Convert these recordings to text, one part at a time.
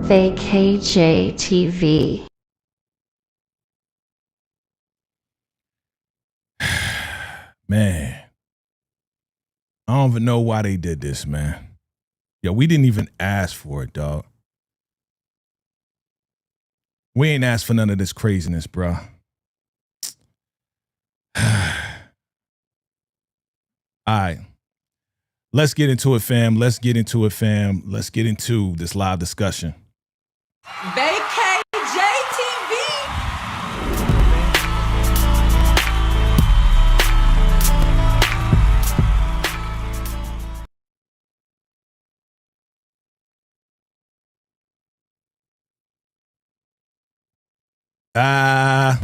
VACAY-JayTV. Man, I don't even know why they did this, man. Yo, we didn't even ask for it, dog. We ain't asked for none of this craziness, bro. All right. Let's get into it, fam. Let's get into this live discussion. VACAY-JayTV.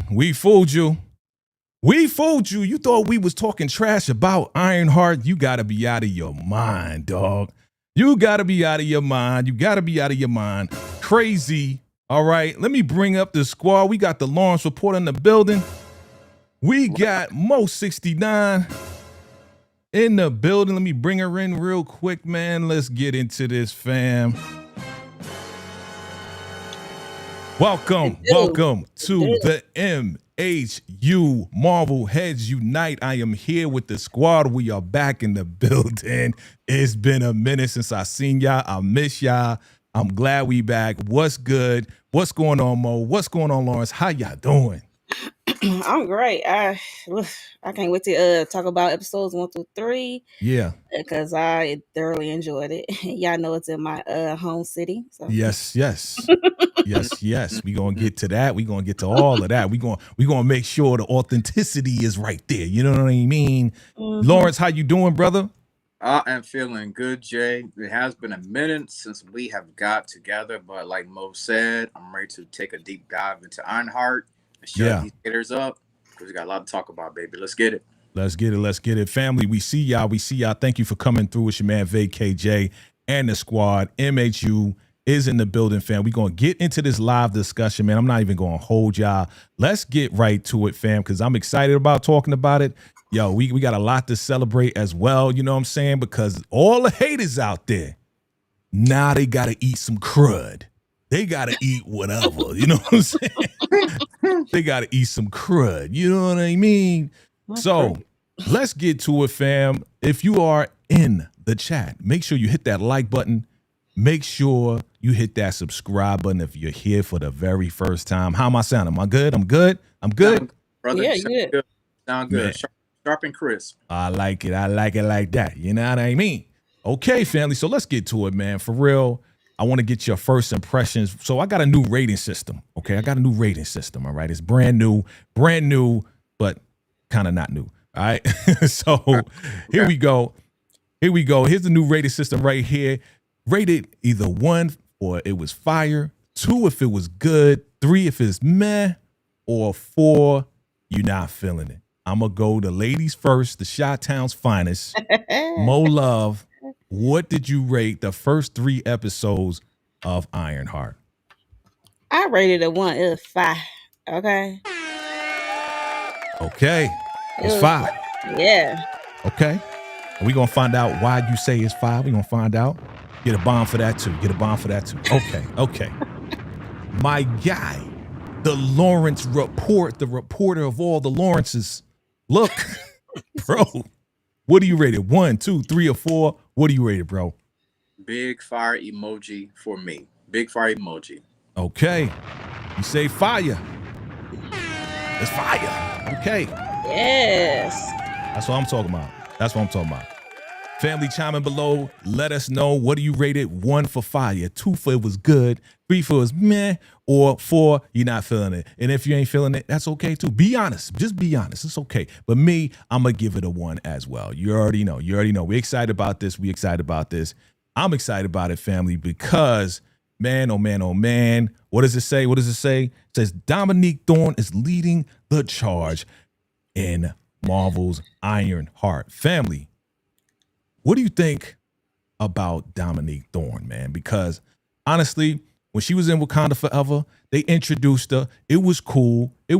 We fooled you. We fooled you. You thought we was talking trash about Ironheart. You got to be out of your mind, dog. You got to be out of your mind. You got to be out of your mind. Crazy. All right. Let me bring up the squad. We got the Lawrence report in the building. We got Mo 69 in the building. Let me bring her in real quick, man. Let's get into this, fam. Welcome to the MHU Marvel Heads Unite. I am here with the squad. We are back in the building. It's been a minute since I seen y'all. I miss y'all. I'm glad we back. What's good? What's going on, Mo? What's going on, Lawrence? How y'all doing? I'm great. I can't wait to talk about episodes 1 through 3. Yeah, because I thoroughly enjoyed it. Y'all know it's in my home city. So. Yes. We gonna get to that. We gonna get to all of that. We gonna make sure the authenticity is right there. You know what I mean? Mm-hmm. Lawrence, how you doing, brother? I am feeling good, Jay. It has been a minute since we have got together, but like Mo said, I'm ready to take a deep dive into Ironheart and shut these haters up because we got a lot to talk about, baby. Let's get it. Let's get it. Family, we see y'all. Thank you for coming through. It's your man, VACAY-Jay, and the squad. MHU is in the building, fam. We're going to get into this live discussion, man. I'm not even going to hold y'all. Let's get right to it, fam, because I'm excited about talking about it. Yo, we got a lot to celebrate as well, you know what I'm saying? Because all the haters out there, now they got to eat some crud. They got to eat whatever, you know what I'm saying? They got to eat some crud, you know what I mean? So let's get to it, fam. If you are in the chat, make sure you hit that like button. Make sure you hit that subscribe button if you're here for the very first time. How am I sounding? Am I good? I'm good. Brother, yeah, you good. Sound good. Sharp and crisp. I like it like that. You know what I mean? Okay, family. So let's get to it, man. For real, I want to get your first impressions. So I got a new rating system. Okay, I got a new rating system. All right, it's brand new, but kind of not new. All right. So here we go. Here's the new rating system right here. Rated either 1 or it was fire, 2 if it was good, 3 if it's meh, or 4 you're not feeling it. I'm gonna go the ladies first, the Chi-Town's finest. Mo Love, what did you rate the first 3 episodes of Ironheart? I rated a 1. It was 5. Okay. It's 5. Yeah. Okay. Are we gonna find out why you say it's 5? We're gonna find out. Get a bomb for that too. Okay. My guy, the Lawrence report, the reporter of all the Lawrences. Look, bro, what do you rate it? 1, 2, 3, or 4? What do you rate it, bro? Big fire emoji for me. Big fire emoji. Okay. You say fire. It's fire. Okay. Yes. That's what I'm talking about. Family, chime in below. Let us know, what do you rate it? 1 for fire, 2 for it was good, 3 for it was meh, or 4 you're not feeling it. And if you ain't feeling it, that's okay too. Be honest. Just be honest. It's okay. But me, I'm going to give it a 1 as well. You already know. We're excited about this. I'm excited about it, family, because man, oh man. What does it say? It says Dominique Thorne is leading the charge in Marvel's Ironheart. Family, what do you think about Dominique Thorne, man? Because honestly, when she was in Wakanda Forever, they introduced her. It was cool. You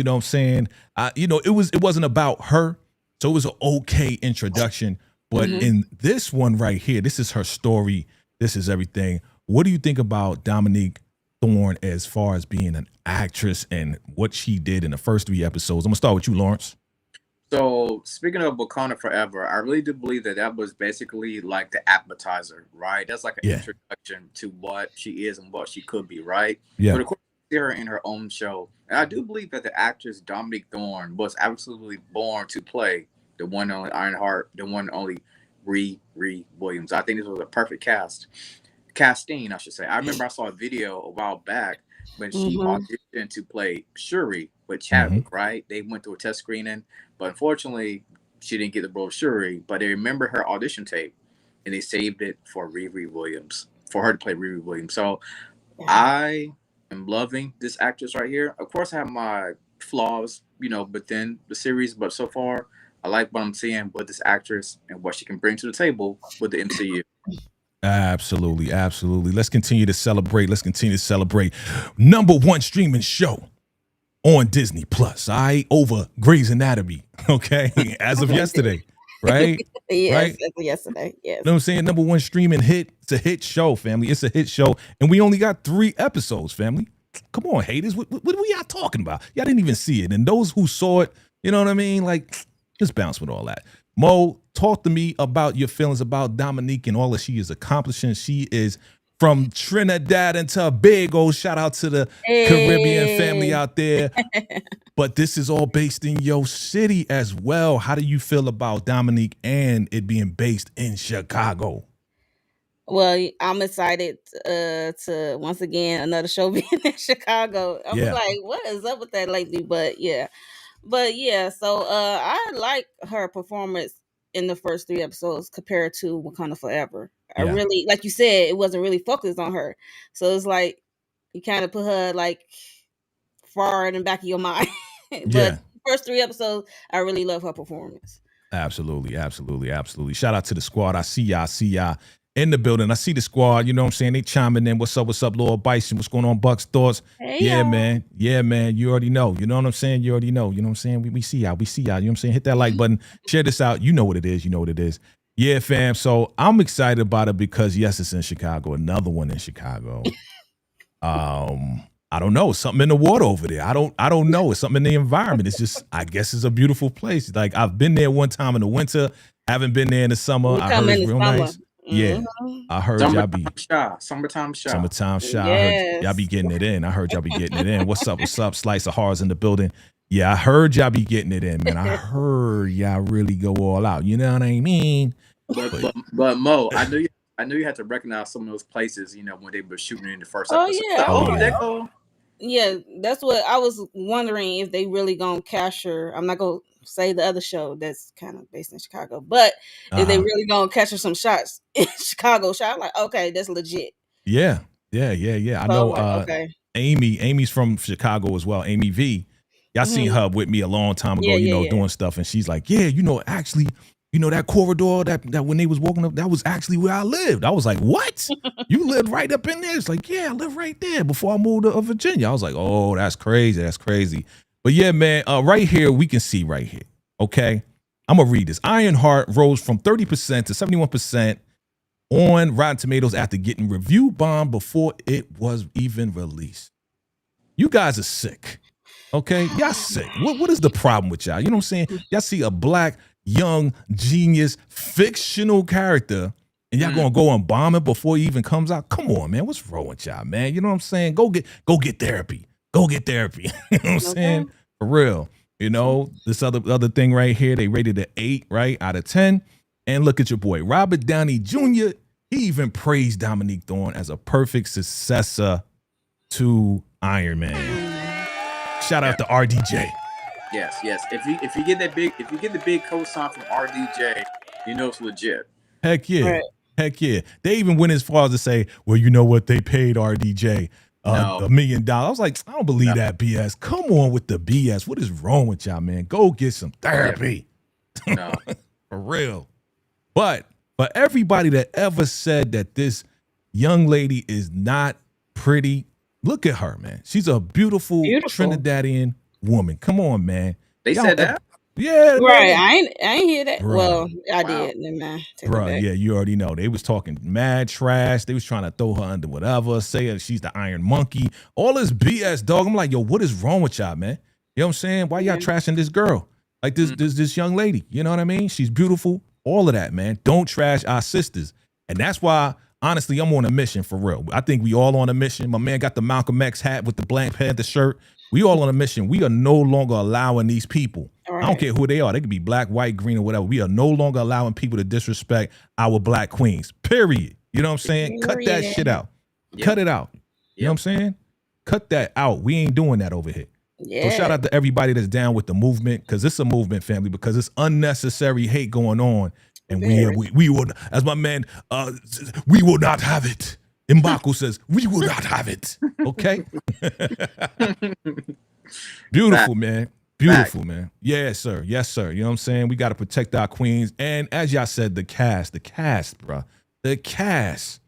know what I'm saying? It wasn't about her. So it was an okay introduction. But in this one right here, this is her story. This is everything. What do you think about Dominique Thorne as far as being an actress and what she did in the first 3 episodes? I'm gonna start with you, Lawrence. So speaking of Wakanda Forever, I really do believe that was basically like the appetizer, right? That's like an introduction to what she is and what she could be, right? Yeah. But of course, we see her in her own show, and I do believe that the actress Dominique Thorne was absolutely born to play the one and only Ironheart, the one and only Riri Williams. I think this was a perfect casting, I should say. I remember I saw a video a while back when she auditioned to play Shuri with Chadwick, right? They went through a test screening, but unfortunately, she didn't get the role of Shuri. But they remember her audition tape, and they saved it for Riri Williams, for her to play Riri Williams. So I am loving this actress right here. Of course, I have my flaws, within the series, but so far, I like what I'm seeing with this actress and what she can bring to the table with the MCU. Absolutely, absolutely. Let's continue to celebrate. #1 streaming show on Disney Plus. Over Grey's Anatomy. Okay, as of yesterday, right? Yes, right? as of yesterday. Yes. You know what I'm saying? #1 streaming hit. It's a hit show, family. It's a hit show, and we only got 3 episodes, family. Come on, haters. What are y'all talking about? Y'all didn't even see it, and those who saw it, you know what I mean? Like, just bounce with all that. Mo, talk to me about your feelings about Dominique and all that she is accomplishing. She is from Trinidad and Tobago. Shout out to the Caribbean family out there. But this is all based in your city as well. How do you feel about Dominique and it being based in Chicago? Well, I'm excited to once again another show being in Chicago. I'm like, what is up with that lately? But yeah. So I like her performance in the first 3 episodes compared to Wakanda Forever. I really, like you said, it wasn't really focused on her. So it's like you kind of put her like far in the back of your mind. But first 3 episodes, I really love her performance. Absolutely. Shout out to the squad. I see y'all in the building. I see the squad, you know what I'm saying? They chiming in. What's up, Lord Bison? What's going on, Bucks Thoughts? Hey, man. You already know. You know what I'm saying? You know what I'm saying? We see y'all. You know what I'm saying? Hit that like button. Share this out. You know what it is. Yeah, fam. So I'm excited about it because yes, it's in Chicago. Another one in Chicago. I don't know. Something in the water over there. I don't know. It's something in the environment. It's just, I guess it's a beautiful place. Like I've been there one time in the winter. Haven't been there in the summer. I heard it's real nice. Yeah, I heard y'all be summertime shy. Yes. I heard y'all be getting it in. What's up? Slice of Horrors in the building. Yeah, I heard y'all be getting it in, man. I heard y'all really go all out. You know what I mean? But Mo, I knew you had to recognize some of those places. When they were shooting in the first episode. Yeah, that's what I was wondering if they really gonna capture. I'm not gonna say the other show that's kind of based in Chicago, but if they really gonna capture some shots in Chicago, I'm like, okay, that's legit. Yeah. I know. Amy's from Chicago as well. Amy V. Y'all seen her with me a long time ago. Doing stuff, and she's like, actually. That corridor that when they was walking up, that was actually where I lived. I was like, what? You lived right up in there? It's like, yeah, I lived right there before I moved to Virginia. I was like, oh, that's crazy. But yeah, man, right here, we can see right here. Okay. I'm going to read this. Ironheart rose from 30% to 71% on Rotten Tomatoes after getting review bombed before it was even released. You guys are sick. Okay. Y'all sick. What is the problem with y'all? You know what I'm saying? Y'all see a black young genius fictional character and y'all gonna go and bomb it before he even comes out. Come on, man. What's wrong with y'all, man? You know what I'm saying? Go get therapy. You know what I'm saying? For real. This other thing right here, they rated it 8 right out of 10. And look at your boy Robert Downey Jr. He even praised Dominique Thorne as a perfect successor to Iron Man. Shout out to RDJ. Yes. If you get the big cosign from RDJ, it's legit. Heck yeah. Right. Heck yeah. They even went as far as to say, well, you know what? They paid RDJ $1 million. I was like, I don't believe that BS. Come on with the BS. What is wrong with y'all, man? Go get some therapy. No. For real. But for everybody that ever said that this young lady is not pretty, look at her, man. She's a beautiful. Trinidadian woman. Come on, man. They said that? Yeah, man. Right. I ain't hear that. Bruh. Well, I Wow. did. Never mind. Take it Bruh, back. yeah, you already know. They was talking mad trash. They was trying to throw her under whatever, saying she's the Iron Monkey. All this BS, dog. I'm like, yo, what is wrong with y'all, man? You know what I'm saying? Why y'all trashing this girl? Like this young lady. You know what I mean? She's beautiful. All of that, man. Don't trash our sisters. And that's why, honestly, I'm on a mission for real. I think we all on a mission. My man got the Malcolm X hat with the Black Panther shirt. We all on a mission. We are no longer allowing these people. Right. I don't care who they are. They could be black, white, green, or whatever. We are no longer allowing people to disrespect our black queens. Period. You know what I'm saying? Cut that shit out. Yep. Cut it out. You know what I'm saying? Cut that out. We ain't doing that over here. Yeah. So shout out to everybody that's down with the movement, because it's a movement, family, because it's unnecessary hate going on. And we will, as my man, we will not have it. M'Baku says, we will not have it. Okay? Beautiful, man. Beautiful, man. Yes, sir. Yes, sir. You know what I'm saying? We got to protect our queens. And as y'all said, the cast, bro. The cast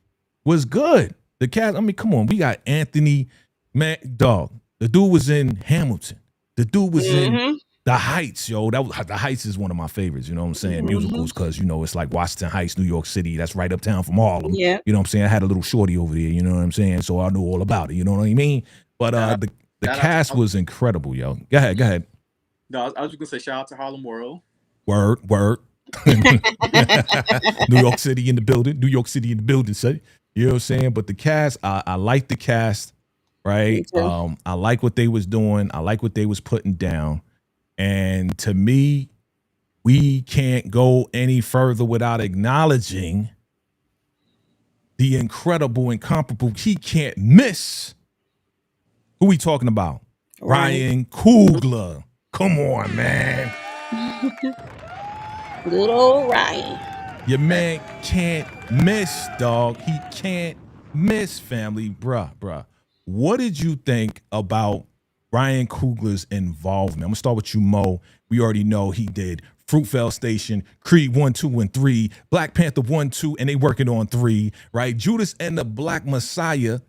was good. The cast, I mean, come on. We got Anthony, man, dog. The dude was in Hamilton. The dude was in The Heights, yo. The Heights is one of my favorites, you know what I'm saying? Musicals, because, you know, it's like Washington Heights, New York City. That's right uptown from Harlem. Yeah. You know what I'm saying? I had a little shorty over there, you know what I'm saying? So I know all about it, you know what I mean? But the cast was incredible, yo. Go ahead. No, I was just going to say shout out to Harlem World. Word. New York City in the building, say. You know what I'm saying? But the cast, I like the cast, right? I like what they was doing. I like what they was putting down. And to me, we can't go any further without acknowledging the incredible, incomparable, he can't miss. Who we talking about? Ryan Coogler. Come on, man. Good old Ryan. Your man can't miss, dog. He can't miss, family. Bruh. What did you think about Ryan Coogler's involvement? I'm gonna start with you, Mo. We already know he did Fruitvale Station, Creed 1, 2, and 3, Black Panther 1, 2, and they working on 3, right? Judas and the Black Messiah,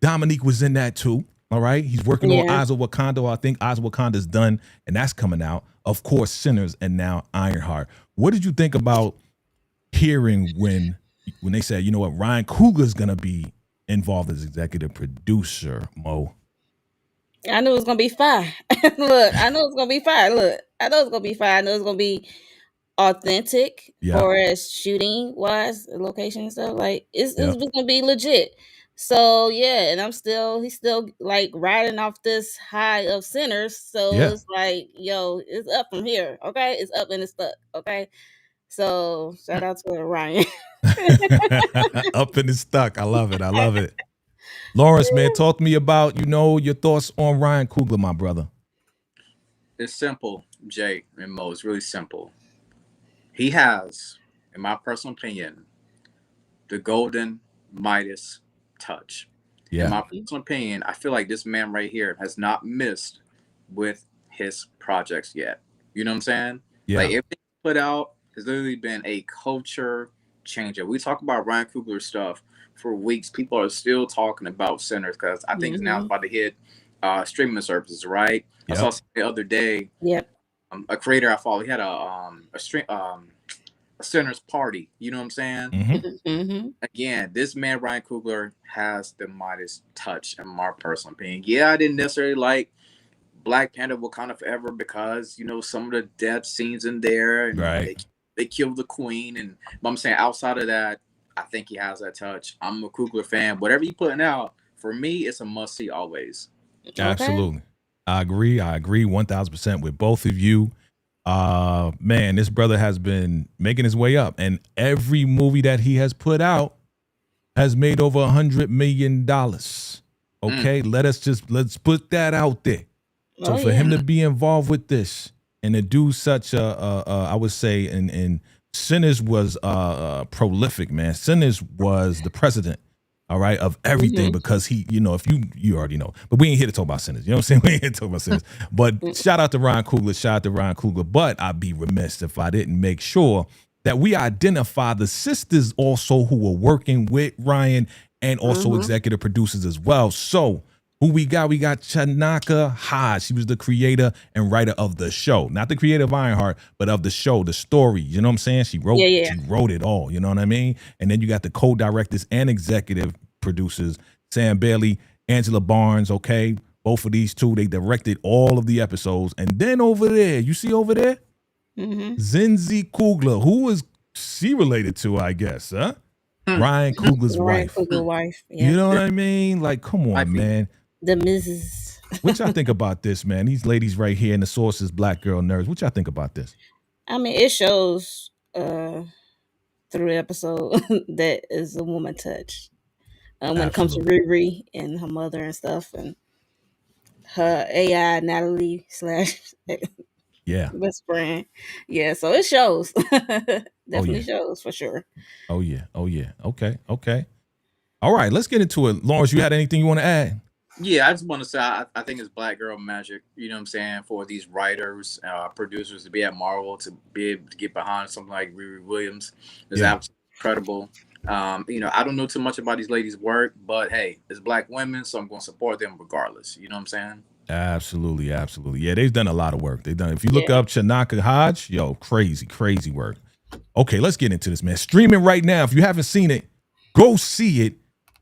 Dominique was in that too, all right? He's working on Eyes of Wakanda. I think Eyes of Wakanda's done, and that's coming out. Of course, Sinners, and now Ironheart. What did you think about hearing when they said, you know what, Ryan Coogler's gonna be involved as executive producer, Mo? I knew it was gonna be fire. Look, I know it's gonna be fire. Look, I know it's gonna be fire. I know it's gonna be authentic, or as shooting wise, location and stuff. Like it's gonna be legit. So yeah, and he's still like riding off this high of Sinners. So it's like, yo, it's up from here. Okay, it's up and it's stuck. Okay, so shout out to Ryan. Up and it's stuck. I love it. Lawrence, man, talk to me about, you know, your thoughts on Ryan Coogler, my brother. It's simple, Jay and Mo. It's really simple. He has, in my personal opinion, the golden Midas touch. Yeah. In my personal opinion, I feel like this man right here has not missed with his projects yet. You know what I'm saying? Yeah. Like everything he put out has literally been a culture changer. We talk about Ryan Coogler stuff for weeks. People are still talking about Sinners because I think it's now about to hit streaming services, right? Yep. I saw the other day. Yep. A creator I follow, he had a Sinners party. You know what I'm saying? Mm-hmm. Again, this man Ryan Coogler has the Midas touch, in my personal opinion. Yeah, I didn't necessarily like Black Panther Wakanda Forever because, you know, some of the death scenes in there, and right? They killed the queen, but I'm saying outside of that, I think he has that touch. I'm a Coogler fan. Whatever you putting out, for me, it's a must see always. Okay. Absolutely. I agree 1000% with both of you. Man, this brother has been making his way up, and every movie that he has put out has made over $100 million. Okay. Let's put that out there. So for him to be involved with this and to do such I would say, in Sinners was prolific, man. Sinners was the president, all right, of everything, because he, you know, if you already know, but we ain't here to talk about Sinners. You know what I'm saying? We ain't here to talk about Sinners. But shout out to Ryan Coogler. But I'd be remiss if I didn't make sure that we identify the sisters also who were working with Ryan and also executive producers as well. So Who we got? We got Chanaka Hodge. She was the creator and writer of the show. Not the creator of Ironheart, but of the show, the story. You know what I'm saying? She wrote it all. You know what I mean? And then you got the co-directors and executive producers, Sam Bailey, Angela Barnes, okay? Both of these two, they directed all of the episodes. And then over there, you see over there? Zinzi Coogler. Who is she related to, I guess, huh? Ryan Coogler's wife. Coogler's wife. Yeah. You know what I mean? Like, come on, man. The Mrs. What y'all think about this, man? These ladies right here in the sources, Black Girl Nerds. What y'all think about this? I mean, it shows through the episode that is a woman touch. When it comes to Riri and her mother and stuff, and her AI Natalie / best friend. Yeah, so it shows. Definitely shows for sure. Oh yeah. Okay. All right, let's get into it. Lawrence, you had anything you want to add? Yeah, I just want to say I think it's Black girl magic, you know what I'm saying, for these writers, producers to be at Marvel, to be able to get behind something like Riri Williams is absolutely incredible. You know, I don't know too much about these ladies' work, but hey, it's Black women, so I'm going to support them regardless. You know what I'm saying? Absolutely. Yeah, they've done a lot of work. If you look up Chanaka Hodge, crazy work. Okay, let's get into this, man. Streaming right now. If you haven't seen it, go see it.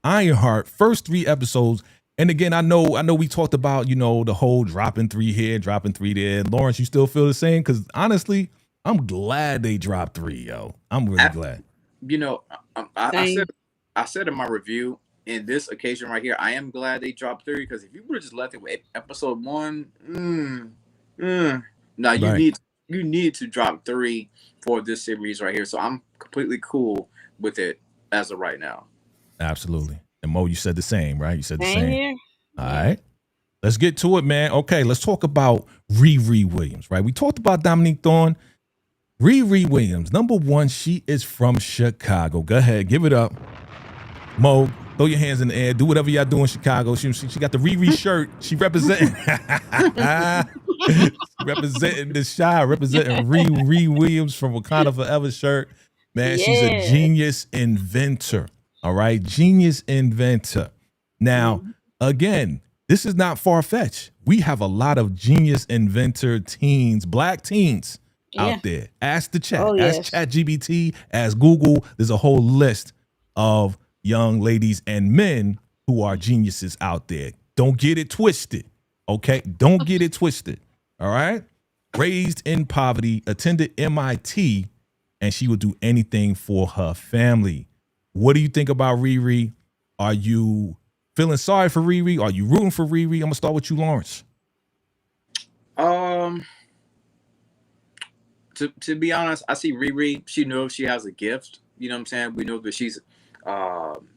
Ironheart, first 3 episodes. And again, I know we talked about, you know, the whole dropping 3 here, dropping 3 there. Lawrence, you still feel the same? Because honestly, I'm glad they dropped 3, yo. I'm really glad. You know, I said in my review, in this occasion right here, I am glad they dropped 3, because if you would have just left it with episode 1, you need to drop 3 for this series right here. So I'm completely cool with it as of right now. Absolutely. And Mo, you said the same, right? You said the same. All right. Let's get to it, man. Okay, let's talk about Riri Williams, right? We talked about Dominique Thorne. Riri Williams, number 1, she is from Chicago. Go ahead, give it up. Mo, throw your hands in the air. Do whatever y'all do in Chicago. She got the Riri shirt. She representing. Representing the shy, representing Riri Williams from Wakanda Forever shirt. Man, she's a genius inventor. All right, genius inventor. Now, again, this is not far-fetched. We have a lot of genius inventor teens, Black teens out there. Ask the chat. Ask ChatGPT, ask Google. There's a whole list of young ladies and men who are geniuses out there. Don't get it twisted, okay? Don't get it twisted, all right? Raised in poverty, attended MIT, and she would do anything for her family. What do you think about Riri? Are you feeling sorry for Riri? Are you rooting for Riri? I'm going to start with you, Lawrence. To be honest, I see Riri. She knows she has a gift. You know what I'm saying? We know that she's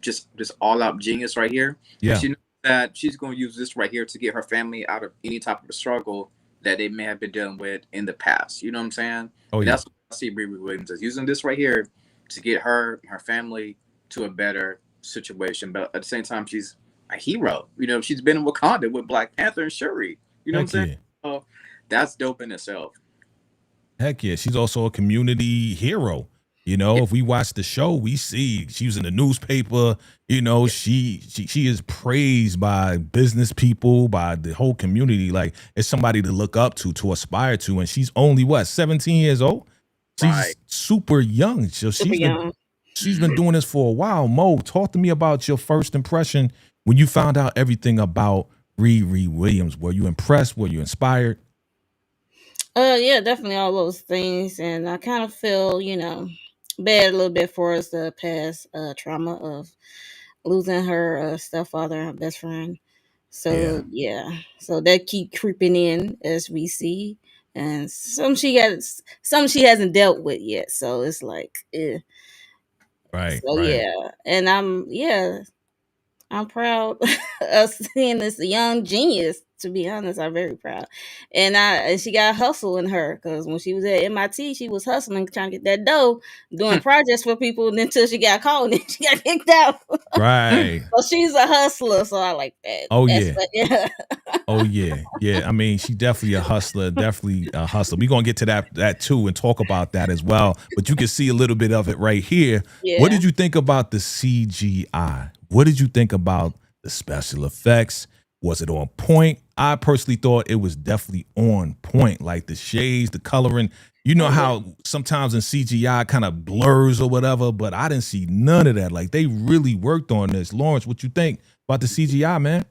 just all out genius right here. Yeah. And she knows that she's going to use this right here to get her family out of any type of a struggle that they may have been dealing with in the past. You know what I'm saying? Oh, yeah. That's what I see Riri Williams as, using this right here to get her family to a better situation. But at the same time, she's a hero. You know, she's been in Wakanda with Black Panther and Shuri. You know what I'm saying? So that's dope in itself. Heck yeah. She's also a community hero. You know, if we watch the show, we see she was in the newspaper. You know, she is praised by business people, by the whole community. Like, it's somebody to look up to aspire to. And she's only, 17 years old? She's super young. So she's been doing this for a while. Mo, talk to me about your first impression when you found out everything about Riri Williams. Were you impressed? Were you inspired? Yeah, definitely all those things. And I kind of feel, you know, bad a little bit for us, the past trauma of losing her stepfather and her best friend. So so that keep creeping in as we see, and some she hasn't dealt with yet. So it's like, right. And I'm proud of seeing this young genius. To be honest, I'm very proud. And she got hustle in her, because when she was at MIT, she was hustling, trying to get that dough, doing projects for people, and until she got caught and then she got kicked out. Right. So she's a hustler, so I like that. Oh, oh, yeah. Yeah. I mean, she's definitely a hustler, We're going to get to that too and talk about that as well. But you can see a little bit of it right here. Yeah. What did you think about the CGI? What did you think about the special effects? Was it on point? I personally thought it was definitely on point. Like the shades, the coloring. You know how sometimes in CGI kind of blurs or whatever, but I didn't see none of that. Like they really worked on this. Lawrence, what you think about the CGI, man?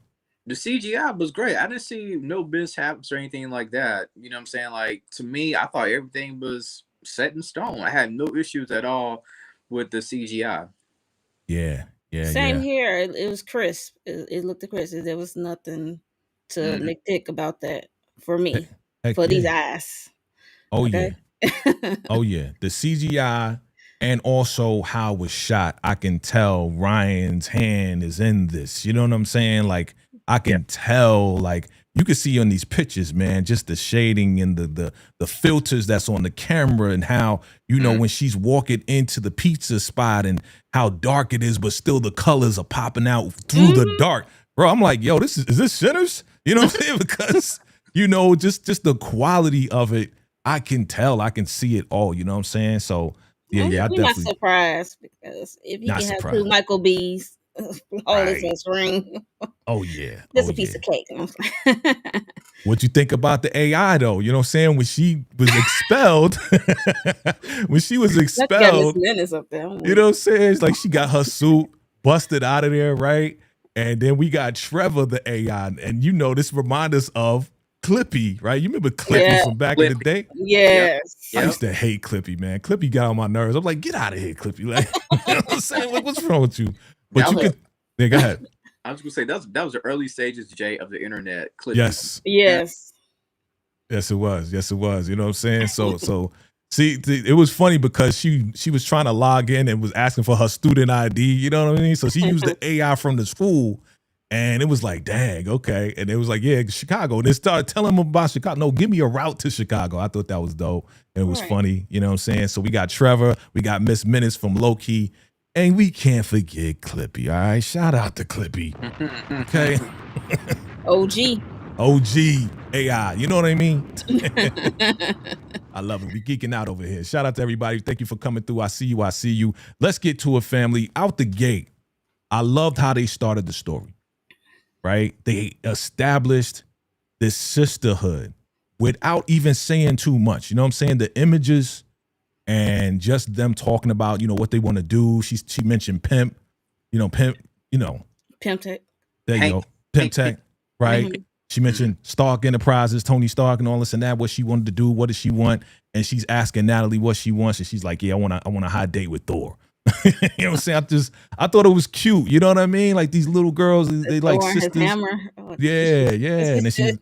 The CGI was great. I didn't see no mishaps or anything like that. You know what I'm saying? Like, to me, I thought everything was set in stone. I had no issues at all with the CGI. Yeah. Same here. It was crisp. It looked crisp. There was nothing to nitpick about that for me. For these eyes. Oh, okay? Oh, yeah. The CGI and also how it was shot. I can tell Ryan's hand is in this. You know what I'm saying? Like, I can tell, like, you can see on these pictures, man, just the shading and the filters that's on the camera and how, you know, when she's walking into the pizza spot and how dark it is, but still the colors are popping out through the dark. Bro, I'm like, yo, is this Sinners? You know what I'm saying? Because, you know, just the quality of it, I can tell, I can see it all, you know what I'm saying? So, yeah, I definitely. Not surprised because if you can have two Michael B's, flawless ring. Oh, yeah. Just a piece of cake. What you think about the AI, though? You know what I'm saying? When she was expelled, you know what I'm saying? It's like she got her suit busted out of there, right? And then we got Trevor, the AI. And you know, this reminds us of Clippy, right? You remember Clippy from back in the day? Yes. I used to hate Clippy, man. Clippy got on my nerves. I'm like, get out of here, Clippy. Like, you know what I'm saying? Like, what's wrong with you? But you could, yeah, go ahead. I was gonna say that was the early stages, Jay, of the internet. Clippy. Yes, it was. Yes, it was. You know what I'm saying? So see, it was funny because she was trying to log in and was asking for her student ID. You know what I mean? So she used the AI from the school, and it was like, dang, okay. And it was like, yeah, Chicago. And they started telling them about Chicago. No, give me a route to Chicago. I thought that was dope. And it was funny. You know what I'm saying? So we got Trevor, we got Miss Minutes from Low Key. And we can't forget Clippy, all right? Shout out to Clippy, okay? OG AI, you know what I mean? I love it. We geeking out over here. Shout out to everybody. Thank you for coming through. I see you. Let's get to it, family. Out the gate, I loved how they started the story, right? They established this sisterhood without even saying too much. You know what I'm saying? The images and just them talking about, you know, what they want to do. She mentioned pimp tech. There you go. Pimp tech, right? Mm-hmm. She mentioned Stark Enterprises, Tony Stark and all this and that, what she wanted to do, what does she want? And she's asking Natalie what she wants. And she's like, yeah, I want a high date with Thor. You know what I'm saying? I thought it was cute. You know what I mean? Like these little girls, they like sisters. Yeah. And then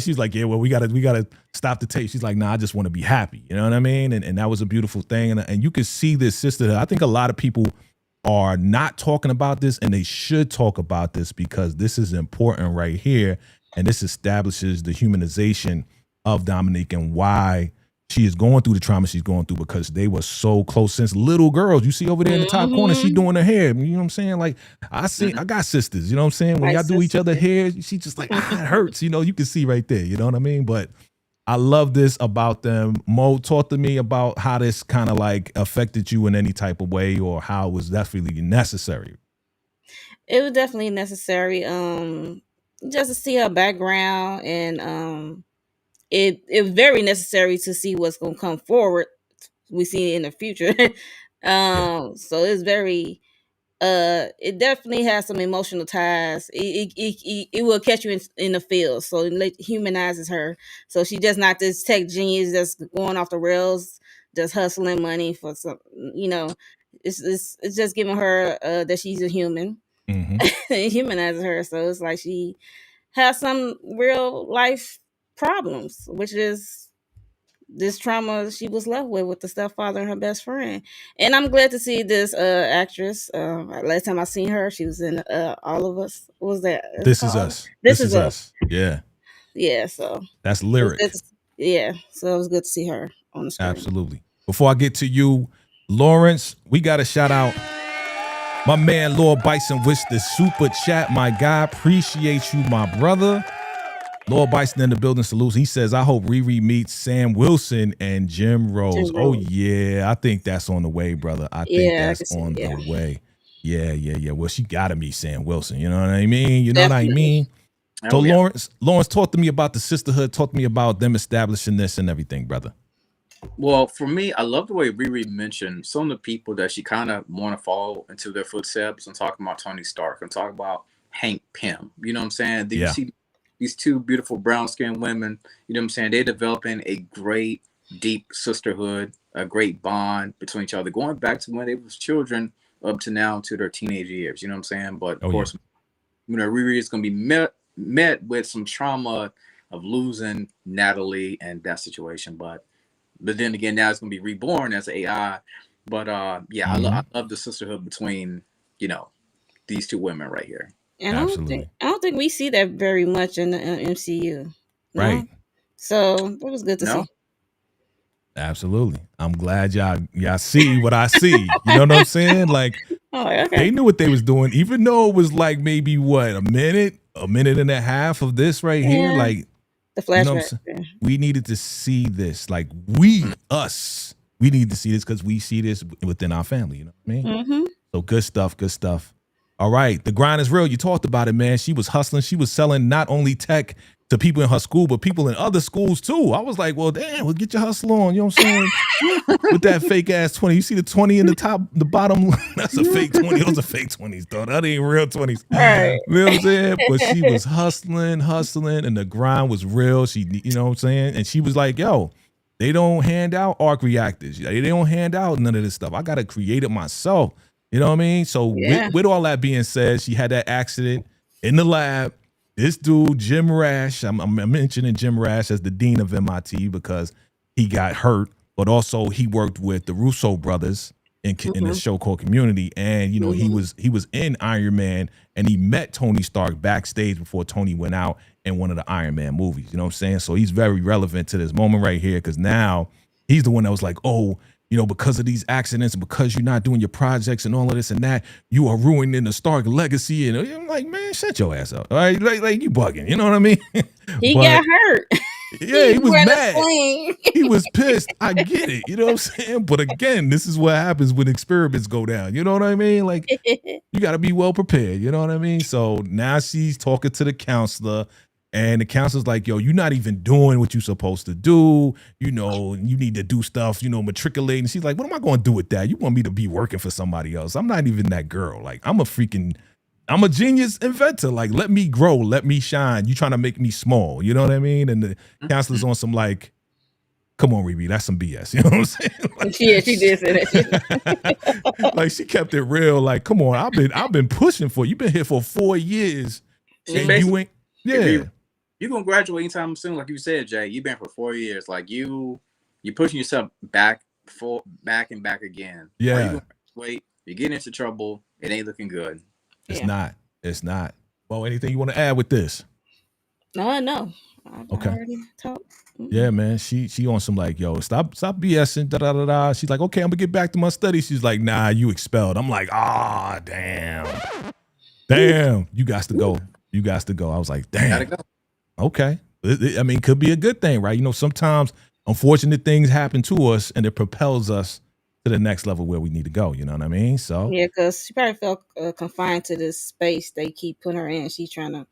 she's like, yeah, well, we gotta stop the tape. She's like, nah, I just want to be happy. You know what I mean? And that was a beautiful thing. And you can see this sisterhood. I think a lot of people are not talking about this, and they should talk about this because this is important right here. And this establishes the humanization of Dominique and why she is going through the trauma she's going through, because they were so close since little girls. You see over there in the top corner, she doing her hair. You know what I'm saying? Like I got sisters, you know what I'm saying? When y'all do each other hair, she just like, it hurts. You know, you can see right there, you know what I mean? But I love this about them. Mo, talk to me about how this kind of like affected you in any type of way, or how it was definitely necessary. It was definitely necessary. Just to see her background, and it was very necessary to see what's going to come forward. We see it in the future. So it's very, it definitely has some emotional ties. It will catch you in the field. So it humanizes her. So she's just not this tech genius that's going off the rails, just hustling money for some, you know, it's just giving her that she's a human. Mm-hmm. It humanizes her. So it's like she has some real life problems, which is this trauma she was left with the stepfather and her best friend. And I'm glad to see this actress. Last time I seen her, she was in All of Us. What was that? This Is Us. This Is Us. Yeah. So that's Lyric. So it was good to see her on the screen. Absolutely. Before I get to you, Lawrence, we got to shout out my man Lord Bison with the super chat. My guy, appreciate you, my brother. Lord Bison in the building, salutes. He says, I hope Riri meets Sam Wilson and Jim Rose. Oh, yeah. I think that's on the way, brother. I think that's on the way. Yeah. Well, she got to meet Sam Wilson. You know what I mean? So Lawrence, talk to me about the sisterhood. Talk to me about them establishing this and everything, brother. Well, for me, I love the way Riri mentioned some of the people that she kind of want to follow into their footsteps. I'm talking about Tony Stark. I'm talking about Hank Pym. You know what I'm saying? You see these two beautiful brown-skinned women. You know what I'm saying? They're developing a great, deep sisterhood, a great bond between each other, going back to when they was children up to now to their teenage years. You know what I'm saying? But of course, you know, Riri is going to be met with some trauma of losing Natalie and that situation, but then again, now it's gonna be reborn as AI. But I love the sisterhood between, you know, these two women right here. And I don't think we see that very much in the MCU, no? Right? So it was good to see. Absolutely. I'm glad y'all see what I see. You know what I'm saying? Like, they knew what they was doing, even though it was like maybe a minute and a half of this right here. Like the flashback. You know we needed to see this. Like we need to see this because we see this within our family. You know what I mean? Mm-hmm. So good stuff. Good stuff. All right. The grind is real. You talked about it, man. She was hustling. She was selling not only tech to people in her school, but people in other schools too. I was like, well, damn, well, get your hustle on. You know what I'm saying? With that fake ass 20. You see the 20 in the top, the bottom? That's a fake 20. Those are fake 20s, though. That ain't real 20s. Right. You know what I'm saying? But she was hustling, and the grind was real. She, you know what I'm saying? And she was like, yo, they don't hand out arc reactors. They don't hand out none of this stuff. I got to create it myself. You know what I mean? So with all that being said, she had that accident in the lab. This dude, Jim Rash, I'm mentioning Jim Rash as the dean of MIT because he got hurt, but also he worked with the Russo brothers in a show called Community. And, you know, he was in Iron Man, and he met Tony Stark backstage before Tony went out in one of the Iron Man movies. You know what I'm saying? So he's very relevant to this moment right here because now he's the one that was like, oh, you know, because of these accidents, because you're not doing your projects and all of this and that, you are ruining the Stark legacy. And I'm like, man, shut your ass up. All right, like you bugging. You know what I mean? He got hurt. Yeah, he was mad. He was pissed. I get it. You know what I'm saying? But again, this is what happens when experiments go down. You know what I mean? Like, you got to be well prepared. You know what I mean? So now she's talking to the counselor. And the counselor's like, yo, you're not even doing what you're supposed to do. You know, you need to do stuff, you know, matriculate. And she's like, what am I going to do with that? You want me to be working for somebody else? I'm not even that girl. Like, I'm a genius inventor. Like, let me grow. Let me shine. You trying to make me small. You know what I mean? And the counselor's on some like, come on, Riri, that's some BS. You know what I'm saying? Like, yeah, she did say that. Like, she kept it real. Like, come on, I've been pushing for you. You've been here for 4 years. And you ain't, you're gonna graduate anytime soon, like you said, Jay. You've been for 4 years. Like you're pushing yourself back and back again. Yeah. Wait, you get into trouble. It ain't looking good. It's not. Well, anything you want to add with this? No. I already talked. Yeah, man. She on some like, yo, stop BSing. Da da da da. She's like, okay, I'm gonna get back to my studies. She's like, nah, you expelled. I'm like, damn. You got to go. I was like, damn. Gotta go. Okay. I mean, could be a good thing, right? You know, sometimes unfortunate things happen to us and it propels us to the next level where we need to go. You know what I mean? So yeah, because she probably felt confined to this space they keep putting her in. She's trying to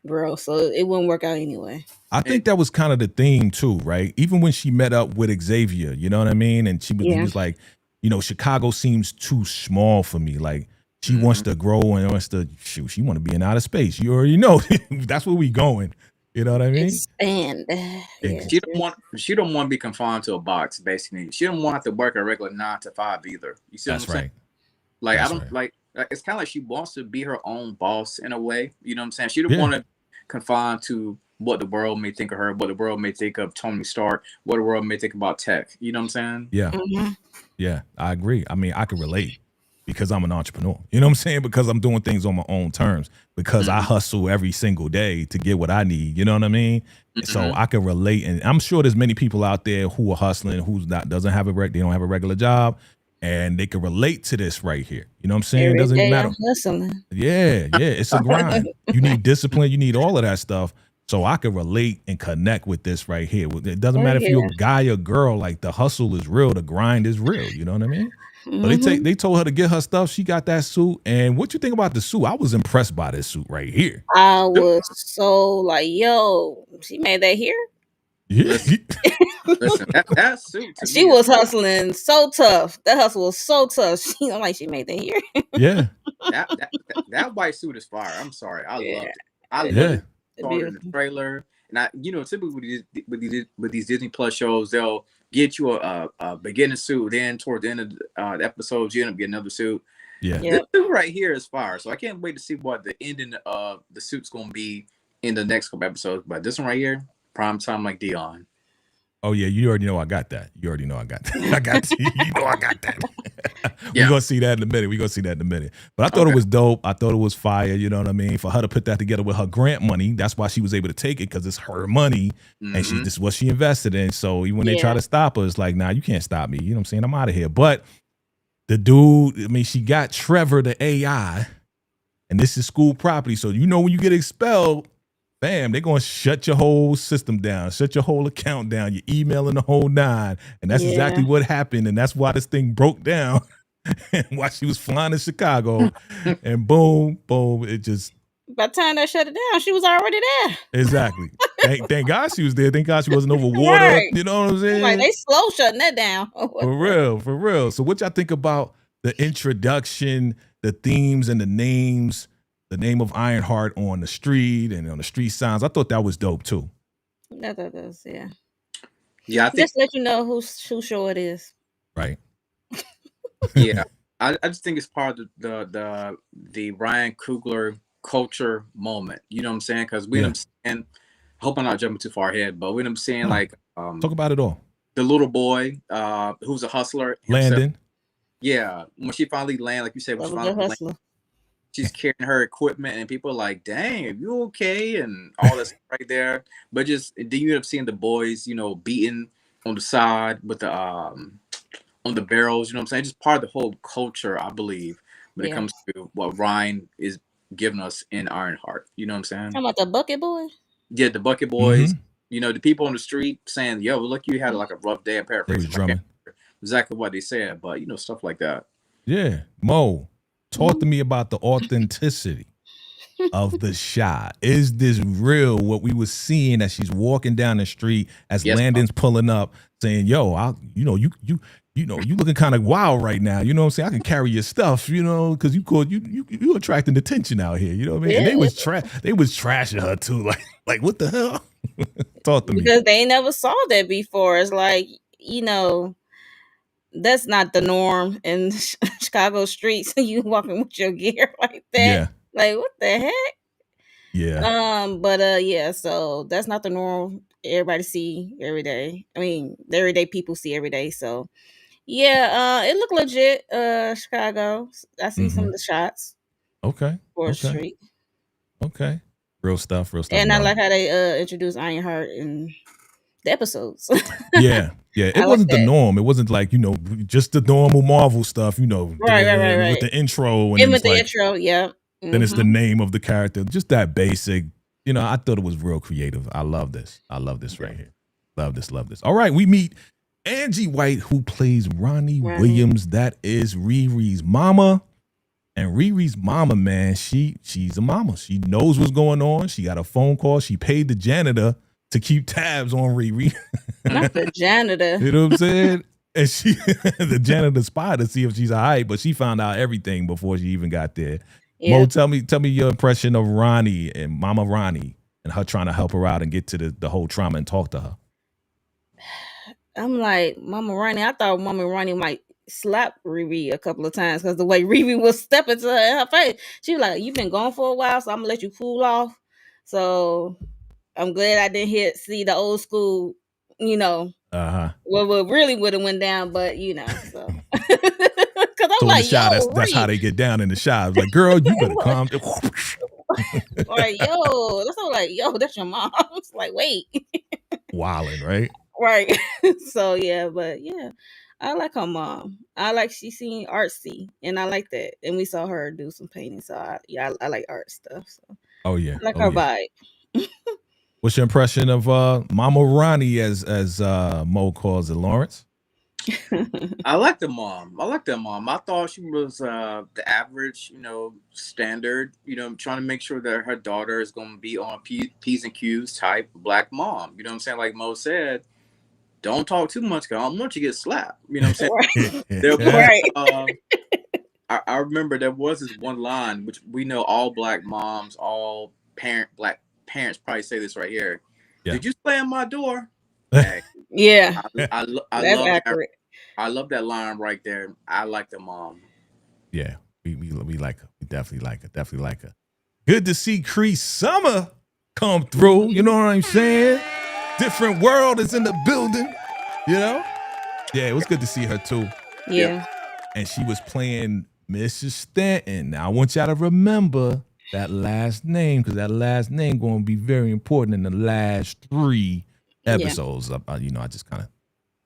grow, so it wouldn't work out anyway. I think that was kind of the theme too, right? Even when she met up with Xavier, you know what I mean? And he was like, you know, Chicago seems too small for me. Like, she wants to grow and wants to she want to be in outer space. You already know that's where we going. You know what I mean? Expand. She don't want to be confined to a box. Basically, she don't want to work a regular 9 to 5 either. You see what I'm saying? Like that's like it's kind of like she wants to be her own boss in a way. You know what I'm saying? She don't want to confine to what the world may think of her, what the world may think of Tony Stark, what the world may think about tech. You know what I'm saying? Yeah, yeah, I agree. I mean, I can relate. Because I'm an entrepreneur, you know what I'm saying? Because I'm doing things on my own terms. Because I hustle every single day to get what I need. You know what I mean? So I can relate, and I'm sure there's many people out there who are hustling, who's not they don't have a regular job, and they can relate to this right here. You know what I'm saying? It doesn't matter. Hustling. Yeah, it's a grind. You need discipline. You need all of that stuff. So I can relate and connect with this right here. It doesn't matter if you're a guy or girl. Like, the hustle is real. The grind is real. You know what I mean? So they told her to get her stuff. She got that suit. And what you think about the suit? I was impressed by this suit right here. I was so like, yo, she made that here. Yeah. Listen, that suit to she me was hustling so tough. That hustle was so tough. I'm like, she made that here. Yeah. That white suit is fire. I'm sorry. I loved it. I Yeah. literally saw it in the trailer. And typically with these Disney Plus shows, they'll get you a beginning suit. Then toward the end of the episodes, you end up getting another suit. Yeah. This suit right here is fire. So I can't wait to see what the ending of the suit's going to be in the next couple episodes. But this one right here, prime time like Dion. Oh yeah, you already know I got that. You already know I got that. I got you know I got that. Yeah. We're gonna see that in a minute. But I thought it was dope. I thought it was fire, you know what I mean? For her to put that together with her grant money, that's why she was able to take it, because it's her money and this is what she invested in. So even when they try to stop her, it's like, nah, you can't stop me. You know what I'm saying? I'm out of here. But the dude, I mean, she got Trevor, the AI, and this is school property. So you know when you get expelled, bam, they're going to shut your whole system down, shut your whole account down, your email and the whole nine. And that's exactly what happened. And that's why this thing broke down and while she was flying to Chicago. And boom, it just... By the time they shut it down, she was already there. Exactly. Thank God she was there. Thank God she wasn't over water. Right. You know what I'm saying? Like, they slow shutting that down. For real. So what y'all think about the introduction, the themes and the names, the name of Ironheart on the street and on the street signs? I thought that was dope too. That does, yeah. Yeah, I think, just let you know whose show it is. Right. Yeah, I just think it's part of the Ryan Coogler culture moment. You know what I'm saying? Because we end up seeing, I hope I'm not jumping too far ahead, but we end up seeing like talk about it all. The little boy who's a hustler, Landon. Himself. Yeah, when she finally landed, like you said, when she finally landed, she's carrying her equipment, and people are like, "Dang, are you okay?" and all this right there. But just then you end up seeing the boys, you know, beating on the side with the on the barrels. You know what I'm saying? Just part of the whole culture, I believe, when it comes to what Ryan is giving us in Ironheart. You know what I'm saying? Talking about the bucket boy? Yeah, the bucket boys. You know, the people on the street saying, "Yo, look, you had like a rough day." I'm paraphrasing. Exactly what they said, but you know, stuff like that. Yeah. Mo, talk to me about the authenticity of the shot. Is this real? What we were seeing as she's walking down the street, as Landon's pulling up, saying, "Yo, you looking kind of wild right now. You know what I'm saying? I can carry your stuff, you know, because you attracting attention out here. You know what I mean?" And they was trashing her too. Like what the hell? Talk to me. Because they never saw that before. It's like, you know, that's not the norm in Chicago streets. You walking with your gear like that. Yeah. Like, what the heck? Yeah. But yeah, so that's not the norm everybody see every day. I mean, the everyday people see every day. So yeah, it looked legit, Chicago. I see some of the shots. Okay. For street. Okay. Real stuff. And I like how they introduced Ironheart in the episodes. Yeah. It wasn't the norm. It wasn't like, you know, just the normal Marvel stuff, you know. Right. With the intro. And with the intro, yeah. Then it's the name of the character. Just that basic. You know, I thought it was real creative. I love this. Right here. Love this. All right, we meet Angie White, who plays Riri Williams. That is Riri's mama. And Riri's mama, man, she's a mama. She knows what's going on. She got a phone call. She paid the janitor to keep tabs on Riri. Not the janitor. You know what I'm saying? And the janitor spied to see if she's all right, but she found out everything before she even got there. Yeah. Mo, tell me your impression of Ronnie and Mama Ronnie and her trying to help her out and get to the whole trauma and talk to her. I'm like, Mama Ronnie, I thought Mama Ronnie might slap Riri a couple of times because the way Riri was stepping to her face, she was like, "You've been gone for a while, so I'm gonna let you cool off." So I'm glad I didn't see the old school, you know, what really would have went down, but you know, so. Because I'm like, in the shot, that's how they get down in the shot. Like, girl, you better calm down. Like, that's your mom. It's like, wait. Wildin', right? Right. So yeah, but yeah, I like her mom. I like she seen artsy, and I like that. And we saw her do some painting. So I like art stuff. So I like her vibe. What's your impression of Mama Ronnie, as Mo calls it, Lawrence? I like the mom. I like that mom. I thought she was the average, standard, trying to make sure that her daughter is going to be on P's and Q's type black mom. You know what I'm saying? Like Mo said, don't talk too much because I don't want you to get slapped. You know what I'm saying? There was, Right. I remember there was this one line, which we know all black moms, all black parents probably say this right here. Yeah. Did you slam my door? Yeah. I That's love accurate. I love that line right there. I like the mom. Yeah, we like her. We definitely like her. Definitely like her. Good to see Cree Summer come through. You know what I'm saying? Different world is in the building. You know? Yeah, it was good to see her too. Yeah. And she was playing Mrs. Stanton. Now I want y'all to remember that last name because that last name going to be very important in the last 3 episodes. I just kind of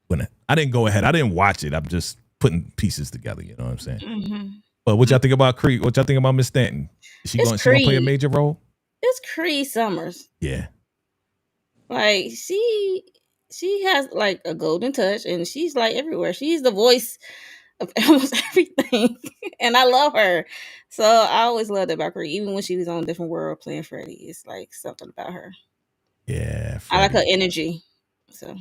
went. I didn't go ahead. I didn't watch it. I'm just putting pieces together. You know what I'm saying? Mm-hmm. But what y'all think about Cree? What y'all think about Miss Stanton? Is she going to play a major role? It's Cree Summers. Yeah. Like she has like a golden touch, and she's like everywhere. She's the voice of almost everything, and I love her. So I always loved about her, even when she was on Different World playing Freddie. It's like something about her. Yeah, Freddie. I like her energy. So.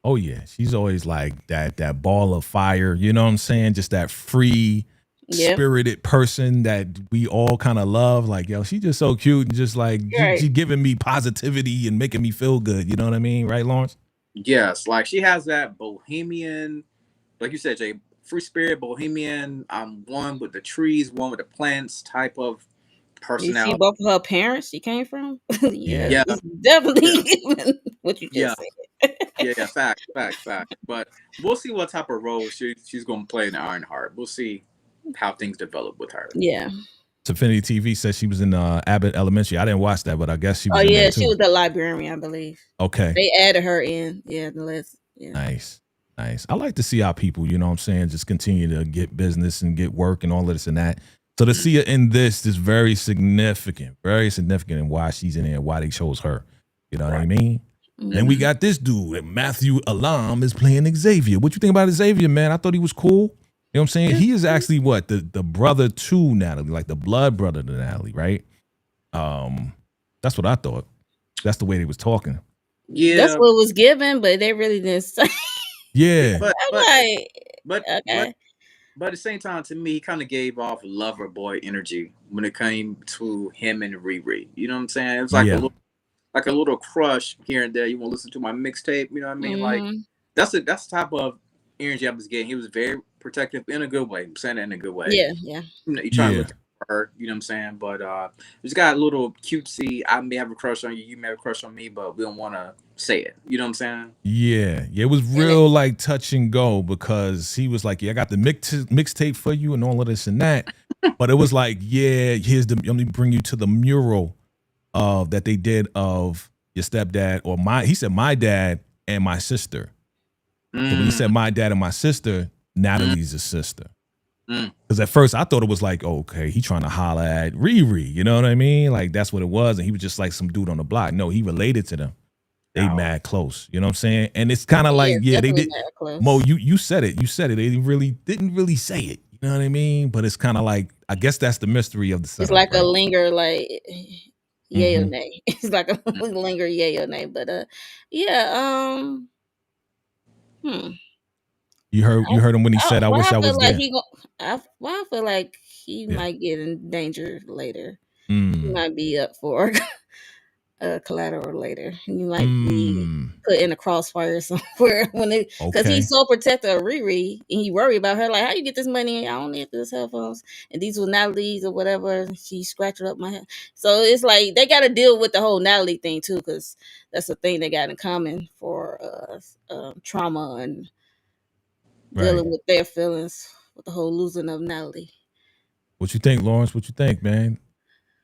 Oh yeah, she's always like that ball of fire. You know what I'm saying? Just that free, spirited person that we all kind of love. Like yo, she's just so cute and just like she giving me positivity and making me feel good. You know what I mean, right, Lawrence? Yes, like she has that bohemian, like you said, Jay, free spirit, bohemian. I'm one with the trees, one with the plants type of personality. You see both of her parents she came from? Yeah. It's definitely what you just said. Yeah, fact. But we'll see what type of role she's going to play in Ironheart. We'll see how things develop with her. Yeah. Affinity TV says she was in Abbott Elementary. I didn't watch that, but I guess she was in there too. She was the librarian, I believe. Okay. They added her in. Yeah, the list. Yeah. Nice. I like to see our people, you know what I'm saying, just continue to get business and get work and all of this and that. So to see her in this is very significant in why she's in there, why they chose her. You know what I mean? Mm-hmm. Then we got this dude, Matthew Alam, is playing Xavier. What you think about Xavier, man? I thought he was cool. You know what I'm saying? He is actually the brother to Natalie, like the blood brother to Natalie, right? That's what I thought. That's the way they was talking. Yeah, that's what was given, but they really didn't say. Yeah, but okay. But at the same time, to me, he kind of gave off lover boy energy when it came to him and Riri. You know what I'm saying? It was like a little crush here and there. You want to listen to my mixtape? You know what I mean? Mm-hmm. Like that's the type of energy I was getting. He was very protective in a good way. I'm saying that in a good way. Yeah. You try to look at her. You know what I'm saying? But just got a little cutesy. I may have a crush on you. You may have a crush on me, but we don't want to say it. You know what I'm saying? Yeah. It was real like touch and go because he was like, I got the mixtape for you and all of this and that. But it was like, let me bring you to the mural that they did of your stepdad or he said my dad and my sister. So when he said my dad and my sister, Natalie's a sister. Because at first I thought it was like, okay, he trying to holler at Riri. You know what I mean? Like that's what it was. And he was just like some dude on the block. No, he related to them. They mad close. You know what I'm saying? And it's kind of like, they did. Mo, you said it. You said it. They didn't really say it. You know what I mean? But it's kind of like, I guess that's the mystery of the setup. It's like a linger, like yay or nay. It's like a linger, yay or nay. But You heard him when he said, "I wish I was there." I feel like he might get in danger later. He might be up for collateral later. He might be put in a crossfire somewhere because he's so protective of Riri and he worry about her. Like, how you get this money? I don't need these cell phones and these were Natalie's or whatever. She scratched up my head. So it's like they got to deal with the whole Natalie thing too, because that's the thing they got in common for trauma and dealing with their feelings with the whole losing of Natalie. What you think, Lawrence? What you think, man?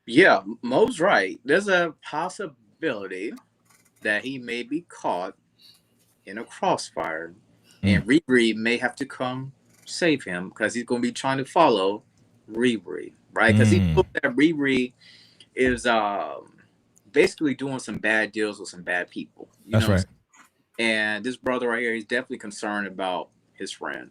Yeah, Mo's right. There's a possibility that he may be caught in a crossfire, and Riri may have to come save him because he's going to be trying to follow Riri, right? Because he knows that Riri is basically doing some bad deals with some bad people. That's right. And this brother right here, he's definitely concerned about his friend.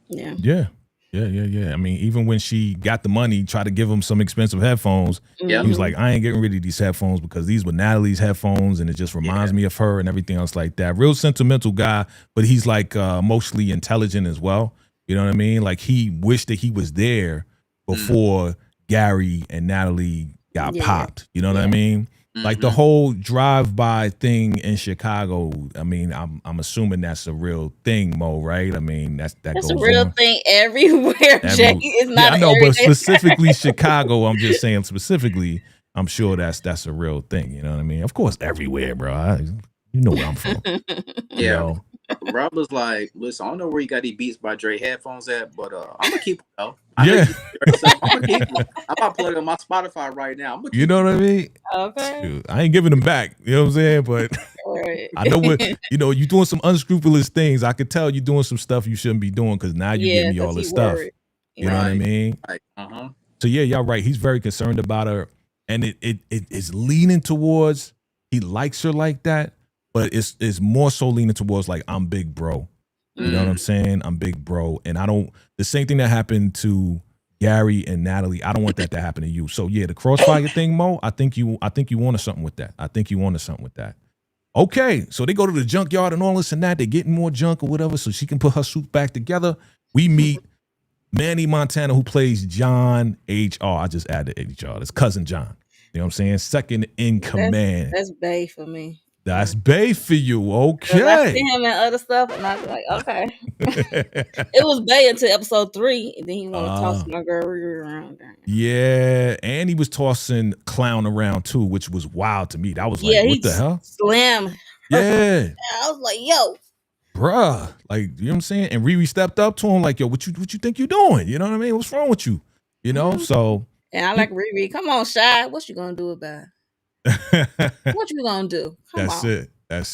Yeah. I mean, even when she got the money, tried to give him some expensive headphones, he was like, I ain't getting rid of these headphones because these were Natalie's headphones and it just reminds me of her and everything else like that. Real sentimental guy, but he's like emotionally intelligent as well. You know what I mean? Like he wished that he was there before Gary and Natalie got popped. You know what I mean? Like the whole drive-by thing in Chicago. I mean, I'm assuming that's a real thing, Mo, right? I mean, that goes a real on thing everywhere. Jay, it's not. I know, but specifically Chicago. I'm just saying specifically. I'm sure that's a real thing. You know what I mean? Of course, everywhere, bro. You know where I'm from. Yeah. You know? Rob was like, listen, I don't know where you got these Beats by Dre headphones at, but I'm gonna keep them though. I'm gonna keep them. I'm about to plug on my Spotify right now. You know what I mean? Okay. Dude, I ain't giving them back. You know what I'm saying? But I know what you're doing some unscrupulous things. I could tell you're doing some stuff you shouldn't be doing because now you give me all this stuff. You know what I mean? So yeah, y'all right. He's very concerned about her, and it is leaning towards he likes her like that. But it's more so leaning towards like I'm big bro. You know what I'm saying? I'm big bro. And the same thing that happened to Gary and Natalie, I don't want that to happen to you. So yeah, the crossfire thing, Mo, I think you wanted something with that. Okay, so they go to the junkyard and all this and that. They're getting more junk or whatever so she can put her suit back together. We meet Manny Montana, who plays John H.R. I just added H.R. That's cousin John. You know what I'm saying? Second in command. That's Bay for me. That's Bay for you, okay. I see him in other stuff, and I was like, okay. It was Bay until episode 3, and then he wanted to toss my girl Riri around. Yeah, and he was tossing Clown around too, which was wild to me. That was like, what the hell? Slam. Yeah. I was like, yo. Bruh. Like, you know what I'm saying? And Riri stepped up to him like, yo, what you think you doing? You know what I mean? What's wrong with you? You know, so. And I like Riri. Come on, Shy. What you gonna do about it? What you gonna do? That's it. But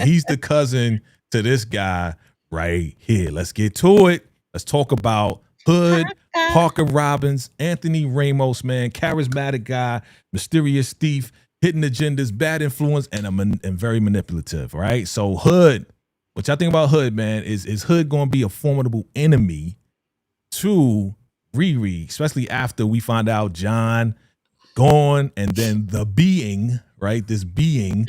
he's the cousin to this guy right here. Let's get to it. Let's talk about Hood, Parker Robbins, Anthony Ramos, man, charismatic guy, mysterious thief, hidden agendas, bad influence, and very manipulative. Right. So Hood, what y'all think about Hood, man? Is Hood going to be a formidable enemy to Riri, especially after we find out John gone, and then the being, right? This being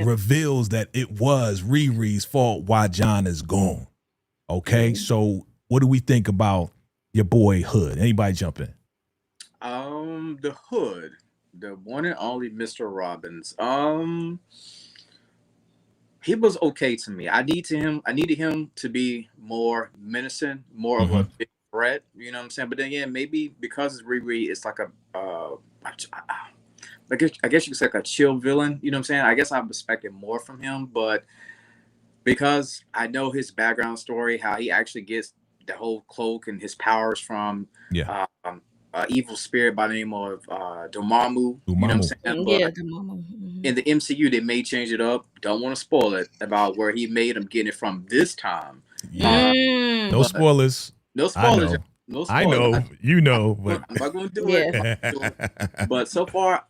reveals that it was Riri's fault why John is gone. Okay, so what do we think about your boy Hood? Anybody jump in? The Hood, the one and only Mr. Robbins. He was okay to me. I needed him to be more menacing, more of a big threat. You know what I'm saying? But then yeah, maybe because it's Riri, it's like I guess you could say like a chill villain. You know what I'm saying? I guess I expected more from him, but because I know his background story, how he actually gets the whole cloak and his powers from evil spirit by the name of Dormammu. You know what I'm saying? But in the MCU, they may change it up. Don't want to spoil it about where he made him getting it from this time. No spoilers. No spoilers. I know, you know, but I'm not going to do it. But so far,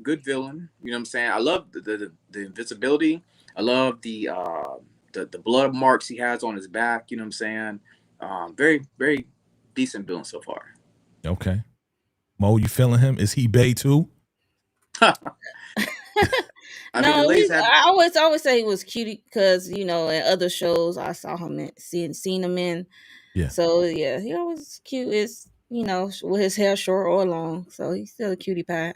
good villain. You know what I'm saying? I love the invisibility. I love the blood marks he has on his back. You know what I'm saying? Very, very decent villain so far. Okay. Mo, you feeling him? Is he Bay too? I always say he was cutie because in other shows I saw him seen him in. Yeah. So yeah, he always cute. Is with his hair short or long, so he's still a cutie pie.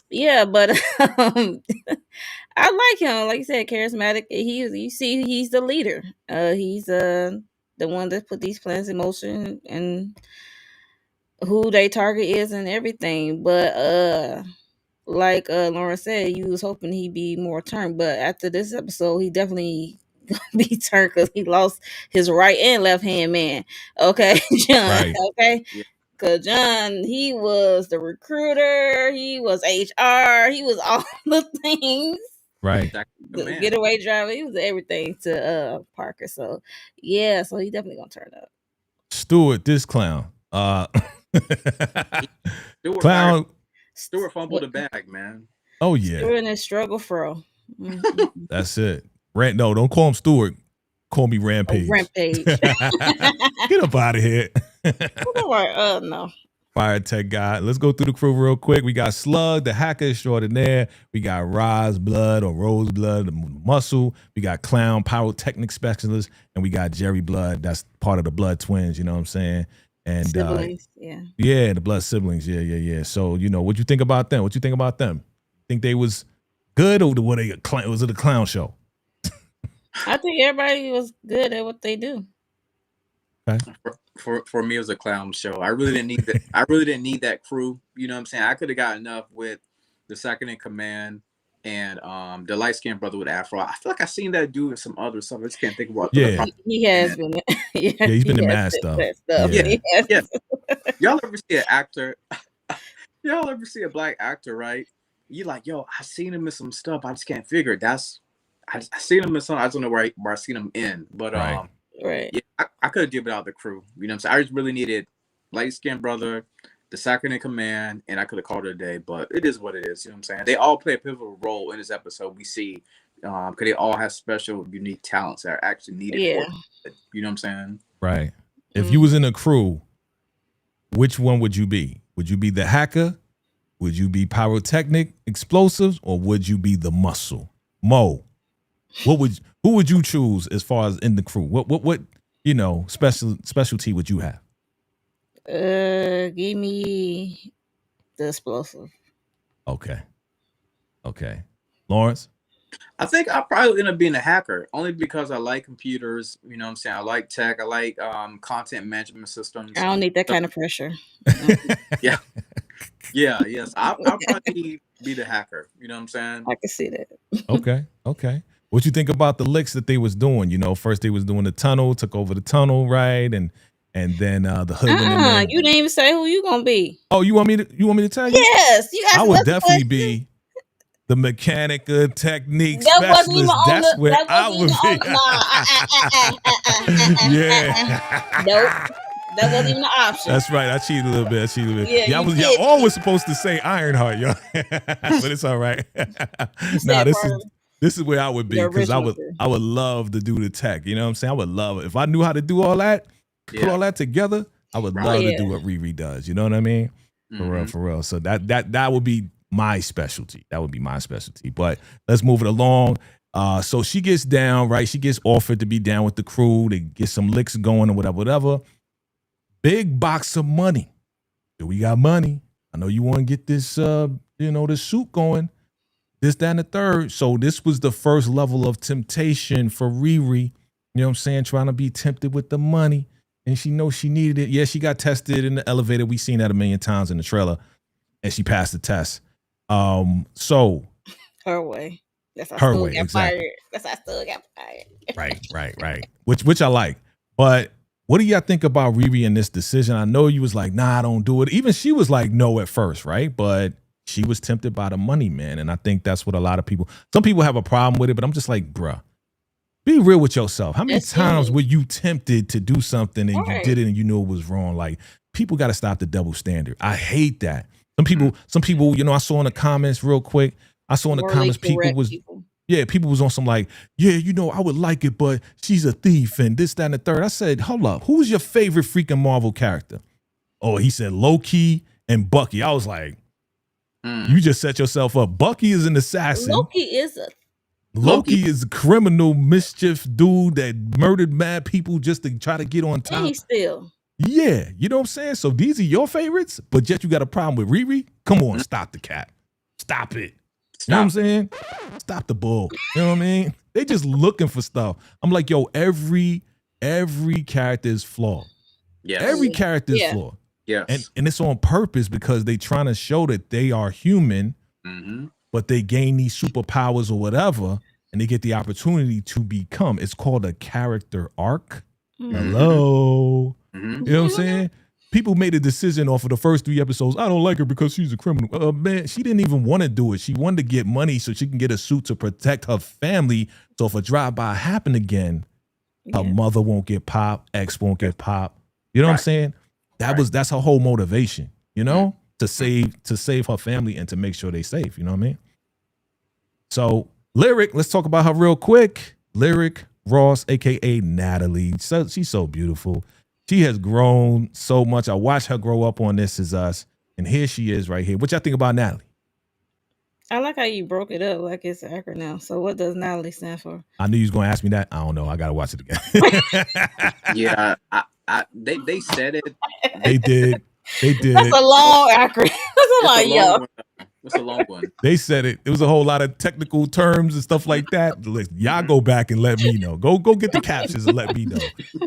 Yeah, but I like him. Like you said, charismatic. He's the leader. He's the one that put these plans in motion and who they target is and everything. But like Lauren said, you was hoping he'd be more turned, but after this episode, he definitely gonna be turned because he lost his right and left hand man. Okay, John. Right. Okay, because John, he was the recruiter, he was HR, he was all the things. Right. The getaway driver, he was everything to Parker. So yeah, so he definitely gonna turn up. Stewart, this clown. Clown. Stewart fumbled the bag, man. Oh yeah. Stewart in a struggle fro. That's it. No, don't call him Stewart. Call me Rampage. Rampage. Get up out of here. No. Fire tech guy. Let's go through the crew real quick. We got Slug, the hacker extraordinaire. We got Roseblood or Roseblood, the muscle. We got Clown, pyrotechnic specialist. And we got Jerry Blood. That's part of the Blood Twins, you know what I'm saying? And siblings, yeah, the Blood siblings. Yeah. So, what you think about them? Think they was good, or was it a clown show? I think everybody was good at what they do. Okay. For me, it was a clown show. I really didn't need that. I really didn't need that crew. You know what I'm saying? I could have got enough with the second in command and the light skinned brother with Afro. I feel like I've seen that dude in some other stuff. I just can't think about. Yeah, he has been. He's been in mad stuff. Yeah. Y'all ever see an actor? Y'all ever see a black actor? Right? You like, yo, I seen him in some stuff. I just can't figure it. I seen him in some. I don't know where I seen him in, but right. Yeah, I could have did without the crew. You know what I'm saying? I just really needed light skinned brother, the second in command, and I could have called it a day. But it is what it is. You know what I'm saying? They all play a pivotal role in this episode. We see because they all have special, unique talents that are actually needed. Yeah. You know what I'm saying? Right. If you was in a crew, which one would you be? Would you be the hacker? Would you be pyrotechnic, explosives, or would you be the muscle? Mo, who would you choose as far as in the crew? What specialty would you have? Give me the explosive. Okay. Lawrence? I think I'll probably end up being a hacker only because I like computers. You know what I'm saying? I like tech. I like content management systems. I don't need that kind of pressure. Yes. I'll probably be the hacker. You know what I'm saying? I can see that. Okay. What you think about the licks that they was doing? First they was doing the tunnel, took over the tunnel, right? And then the hood went in there. You didn't even say who you gonna be. Oh, you want me to tell you? Yes, you guys. I would definitely be the mechanic technique specialist. That's where I would be. Yeah. Nope. That wasn't even an option. That's right. I cheated a little bit. Yeah, y'all all was supposed to say Ironheart, yo. But it's all right. This is where I would be, because I would love to do the tech. You know what I'm saying? I would love it. If I knew how to do all that, put all that together, I would love to do what Riri does. You know what I mean? For real. So that would be my specialty. That would be my specialty. But let's move it along. So she gets down, right? She gets offered to be down with the crew to get some licks going or whatever. Big box of money. Do we got money? I know you want to get this, this suit going. This, that, and the third. So this was the first level of temptation for Riri. You know what I'm saying? Trying to be tempted with the money. And she knows she needed it. Yeah, she got tested in the elevator. We seen that a million times in the trailer. And she passed the test. So her way. That's how Stu got fired. That's how Stu got fired. Right. Which I like. But what do y'all think about Riri in this decision? I know you was like, nah, I don't do it. Even she was like, no at first, right? But she was tempted by the money, man. And I think that's what a lot of people, some people have a problem with it, but I'm just like, bruh, be real with yourself. How many times were you tempted to do something and you did it and you knew it was wrong? Like, people got to stop the double standard. I hate that. Some people, I saw in the comments real quick. I saw in the comments, people was on some like, I would like it, but she's a thief and this, that, and the third. I said, hold up, who's your favorite freaking Marvel character? Oh, he said Loki and Bucky. I was like, you just set yourself up. Bucky is an assassin. Loki is a criminal mischief dude that murdered mad people just to try to get on top. And he still. Yeah, you know what I'm saying? So these are your favorites, but yet you got a problem with Riri? Come on, stop the cat. Stop it. You know what I'm saying? Stop the bull. You know what I mean? They just looking for stuff. I'm like, yo, every character is flawed. Yeah. Every character is flawed. Yes. And it's on purpose because they trying to show that they are human, but they gain these superpowers or whatever, and they get the opportunity to become. It's called a character arc. Hello. You know what I'm saying? People made a decision off of the first 3 episodes. I don't like her because she's a criminal. Man, she didn't even want to do it. She wanted to get money so she can get a suit to protect her family. So if a drive-by happened again, her mother won't get popped, ex won't get popped. You know what I'm saying? That's her whole motivation, to save her family and to make sure they safe. You know what I mean? So Lyric, let's talk about her real quick. Lyric Ross, aka Natalie. So she's so beautiful. She has grown so much. I watched her grow up on This Is Us, and here she is right here. What y'all think about Natalie? I like how you broke it up like it's an acronym. So what does Natalie stand for? I knew you was gonna ask me that. I don't know. I gotta watch it again. Yeah, they said it. They did. They did. That's a long acronym. It's a long one. They said it. It was a whole lot of technical terms and stuff like that. Y'all go back and let me know. Go get the captions and let me know.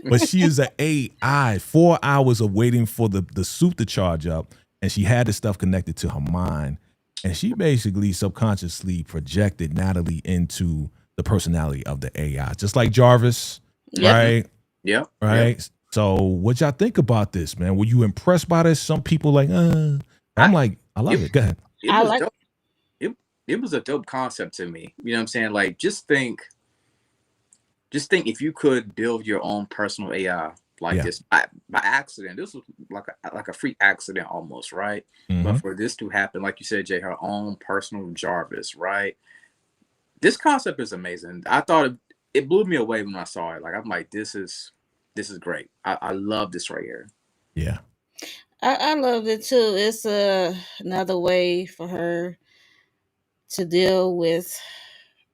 But she is an AI. 4 hours of waiting for the suit to charge up, and she had the stuff connected to her mind, and she basically subconsciously projected Natalie into the personality of the AI, just like Jarvis, right? Yeah. Right. Yep. So, what y'all think about this, man? Were you impressed by this? Some people like, I'm like, I love it. Go ahead. It was a dope concept to me. You know what I'm saying? Like, just think if you could build your own personal AI like this by accident. This was like a freak accident almost, right? Mm-hmm. But for this to happen, like you said, Jay, her own personal Jarvis, right? This concept is amazing. I thought it blew me away when I saw it. Like, I'm like, this is great. I love this right here. Yeah. I loved it too. It's another way for her to deal with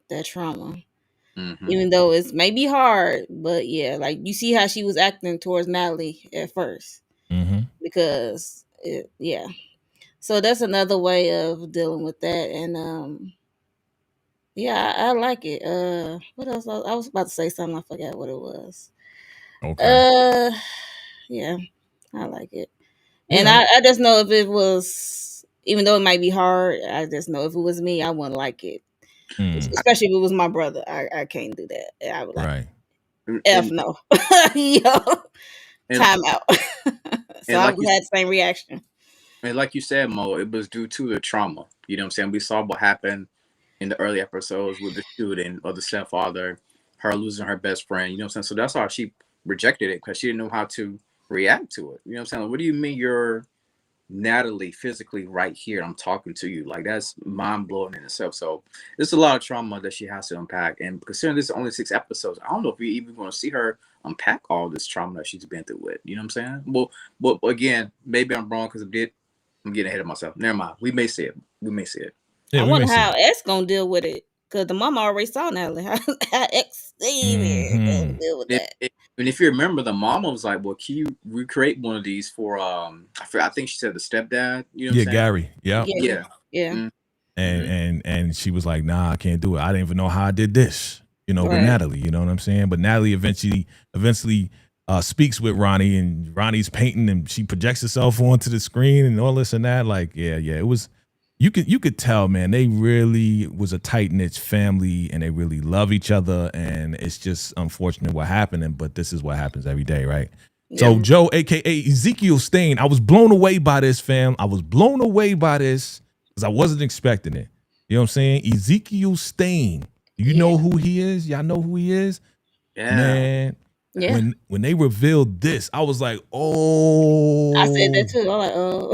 that trauma. Mm-hmm. Even though it's maybe hard, but yeah, like you see how she was acting towards Natalie at first. Mm-hmm. Because so that's another way of dealing with that. And I like it. What else? I was about to say something, I forgot what it was. Okay. Yeah, I like it. And I just know if it was, even though it might be hard, I just know if it was me, I wouldn't like it. Especially if it was my brother. I can't do that. I would like F no. Yo. Time out. So I would have the same reaction. And like you said, Mo, it was due to the trauma. You know what I'm saying? We saw what happened in the early episodes with the shooting of the stepfather, her losing her best friend. You know what I'm saying? So that's how she rejected it, because she didn't know how to react to it. You know what I'm saying? Like, what do you mean you're Natalie physically right here? I'm talking to you. Like, that's mind-blowing in itself. So there's a lot of trauma that she has to unpack. And considering this is only 6 episodes, I don't know if we're even going to see her unpack all this trauma that she's been through with. You know what I'm saying? Well, again, maybe I'm wrong because I'm getting ahead of myself. Never mind. We may see it. Yeah, I wonder how X gonna deal with it, because the mama already saw Natalie. How X gonna deal with that? And if you remember, the mama was like, "Well, can you recreate one of these for I think she said the stepdad." You know what I'm saying? Gary. Yeah. Mm-hmm. And she was like, "Nah, I can't do it. I didn't even know how I did this." With Natalie. You know what I'm saying? But Natalie eventually speaks with Ronnie, and Ronnie's painting, and she projects herself onto the screen and all this and that. Like, it was. You could tell, man, they really was a tight-knit family, and they really love each other, and it's just unfortunate what happened, but this is what happens every day, right? Yeah. So Joe, a.k.a. Ezekiel Stane, I was blown away by this, fam. I was blown away by this because I wasn't expecting it. You know what I'm saying? Ezekiel Stane. Do you know who he is? Y'all know who he is? Yeah. Man, when they revealed this, I was like, oh. I said that too. I'm like, oh.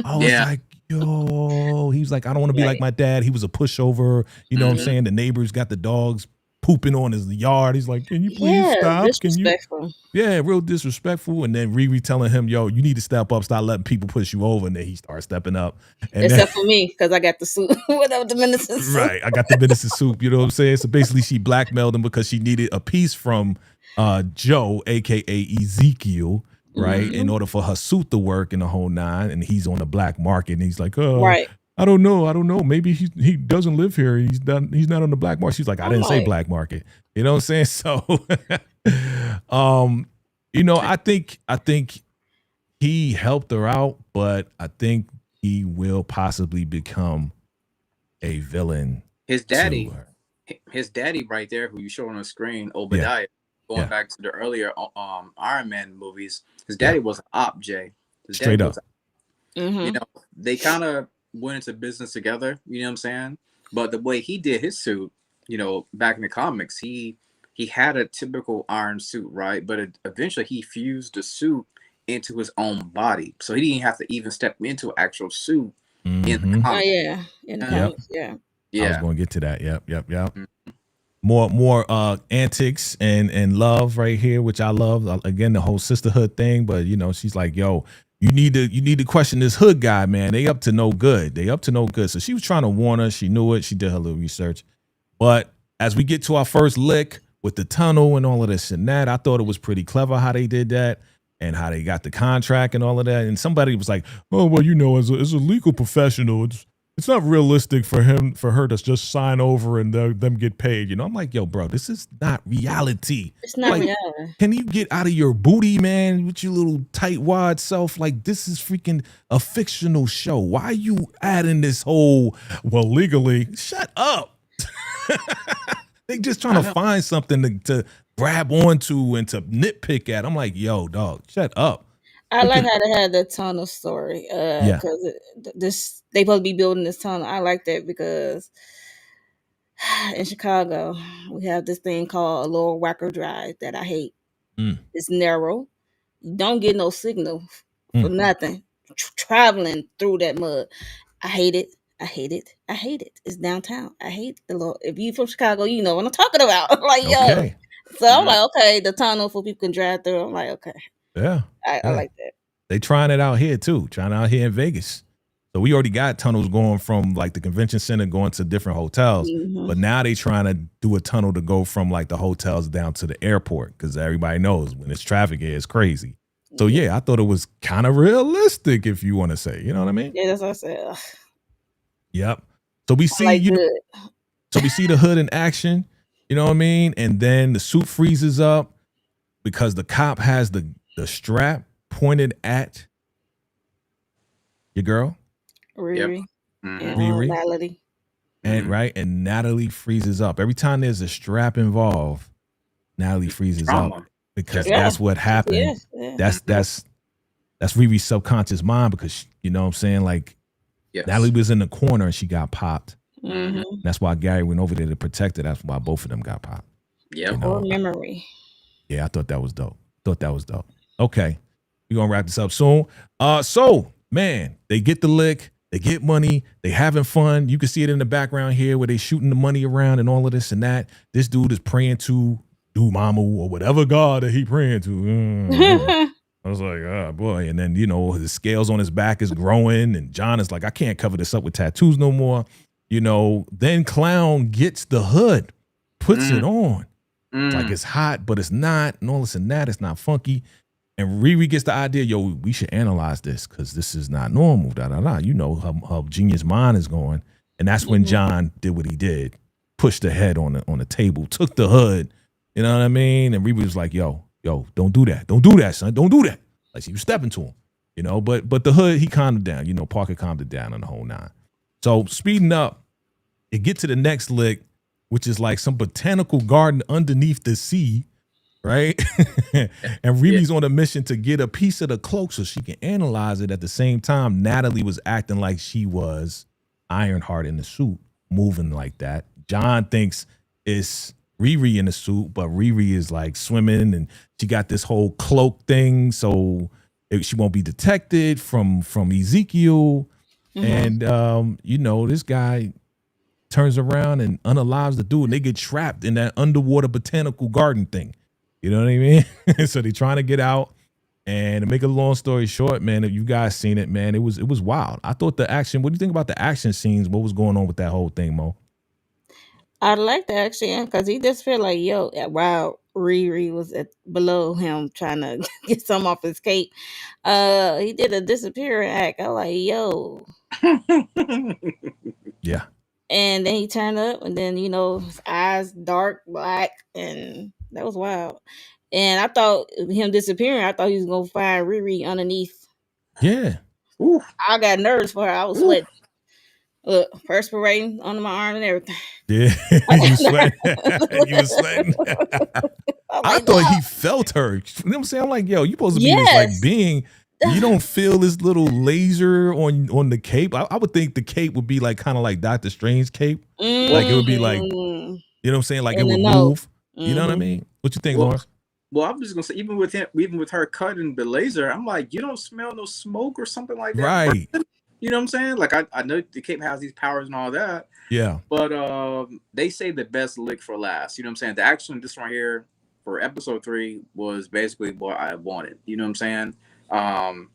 I was like, yo, he was like, I don't want to be like my dad. He was a pushover. You know what I'm saying? The neighbors got the dogs pooping on his yard. He's like, can you please stop? Disrespectful. Real disrespectful. And then Riri telling him, yo, you need to step up. Stop letting people push you over. And then he starts stepping up. And except for me, because I got the soup. Without the venison soup. Right. I got the venison soup. You know what I'm saying? So basically she blackmailed him because she needed a piece from Joe, a.k.a. Ezekiel, right, in order for her suit to work in the whole 9, and he's on the black market, and he's like, I don't know, maybe he doesn't live here, he's not on the black market. She's like, I didn't say black market, you know what I'm saying? So I think he helped her out, but I think he will possibly become a villain. His daddy right there, who you show on the screen, Obadiah, going back to the earlier Iron Man movies, his daddy was an op, Jay. Straight up. You know, they kind of went into business together, you know what I'm saying? But the way he did his suit, you know, back in the comics, he had a typical iron suit, right? But eventually he fused the suit into his own body. So he didn't have to even step into an actual suit in the comics. Oh, yeah. In the comics, yeah. I was going to get to that. Yep. more antics and love right here, which I love. Again, the whole sisterhood thing. But you know, she's like, yo, you need to question this hood guy, man. They up to no good. So she was trying to warn her. She knew it. She did her little research. But as we get to our first lick with the tunnel and all of this and that, I thought it was pretty clever how they did that and how they got the contract and all of that. And somebody was like, oh, well, you know, as a legal professional, it's not realistic for her to just sign over and them get paid. You know, I'm like, yo, bro, this is not reality. It's not like, reality. Can you get out of your booty, man, with your little tight wad self? Like, this is freaking a fictional show. Why are you adding this whole, well, legally? Shut up. They just trying to find something to grab onto and to nitpick at. I'm like, yo, dog, shut up. I like how they had the tunnel story. Because they supposed to be building this tunnel. I like that because in Chicago we have this thing called a Lower Wacker Drive that I hate. It's narrow. You don't get no signal for nothing. Traveling through that mud. I hate it. It's downtown. I hate the Lord. If you from Chicago, you know what I'm talking about. Like, yo. So I'm like, okay, the tunnel for people can drive through. I'm like, okay. Yeah. I like that. They trying it out here too, in Vegas. So we already got tunnels going from like the convention center going to different hotels. But now they trying to do a tunnel to go from like the hotels down to the airport because everybody knows when it's traffic here, it's crazy. So yeah, I thought it was kind of realistic, if you want to say, you know what I mean? Yeah, that's what I said. Yep. So we see so we see the hood in action, you know what I mean? And then the suit freezes up because the cop has the strap pointed at your girl. Riri. Yep. Riri. Natalie. And Natalie freezes up. Every time there's a strap involved, Natalie freezes up because that's what happened. That's Riri's subconscious mind because you know what I'm saying, like Natalie was in the corner and she got popped. That's why Gary went over there to protect her. That's why both of them got popped. Yeah. You know? Memory. Yeah, I thought that was dope. Okay. We're gonna wrap this up soon. So man, they get the lick, they get money, they having fun. You can see it in the background here where they shooting the money around and all of this and that. This dude is praying to Dumamu or whatever god that he praying to. I was like, oh boy. And then, you know, the scales on his back is growing. And John is like, I can't cover this up with tattoos no more. You know, then Clown gets the hood, puts it on. Like it's hot, but it's not. And all this and that. It's not funky. And Riri gets the idea, yo, we should analyze this because this is not normal. You know, her genius mind is going. And that's when John did what he did. Pushed the head on the table, took the hood. You know what I mean? And Riri was like, yo, don't do that. Don't do that, son. Don't do that. Like she was stepping to him, you know, but the hood, he calmed it down. You know, Parker calmed it down on the whole nine. So speeding up, it get to the next lick, which is like some botanical garden underneath the sea, right? And Riri's on a mission to get a piece of the cloak so she can analyze it. At the same time, Natalie was acting like she was Ironheart in the suit, moving like that. John thinks it's Riri in the suit, but Riri is like swimming and she got this whole cloak thing so she won't be detected from Ezekiel. And you know, this guy turns around and unalives the dude and they get trapped in that underwater botanical garden thing. You know what I mean? So they trying to get out. And to make a long story short, man, if you guys seen it, man, it was wild. I thought the action, what do you think about the action scenes? What was going on with that whole thing, Mo? I like the action because he just feel like, yo, while Riri was below him trying to get some off his cape, he did a disappearing act. I was like, yo. Yeah. And then he turned up and then, you know, his eyes dark, black, and that was wild. And I thought him disappearing, I thought he was going to find Riri underneath. Yeah. Ooh. I got nervous for her. I was sweating. Look, perspirating under my arm and everything. Yeah, you sweating. You was sweating. I thought he felt her. You know what I'm saying? I'm like, yo, you supposed to be this like being. You don't feel this little laser on the cape. I would think the cape would be like kind of like Doctor Strange cape. Like it would be like, you know what I'm saying? Like it would move. You know what I mean? What you think, Lawrence? Well, I'm just gonna say, even with her cutting the laser, I'm like, you don't smell no smoke or something like that, right? You know what I'm saying? Like I know the cape has these powers and all that. Yeah. But they say the best lick for last. You know what I'm saying? The action, this right here for episode 3 was basically what I wanted. You know what I'm saying?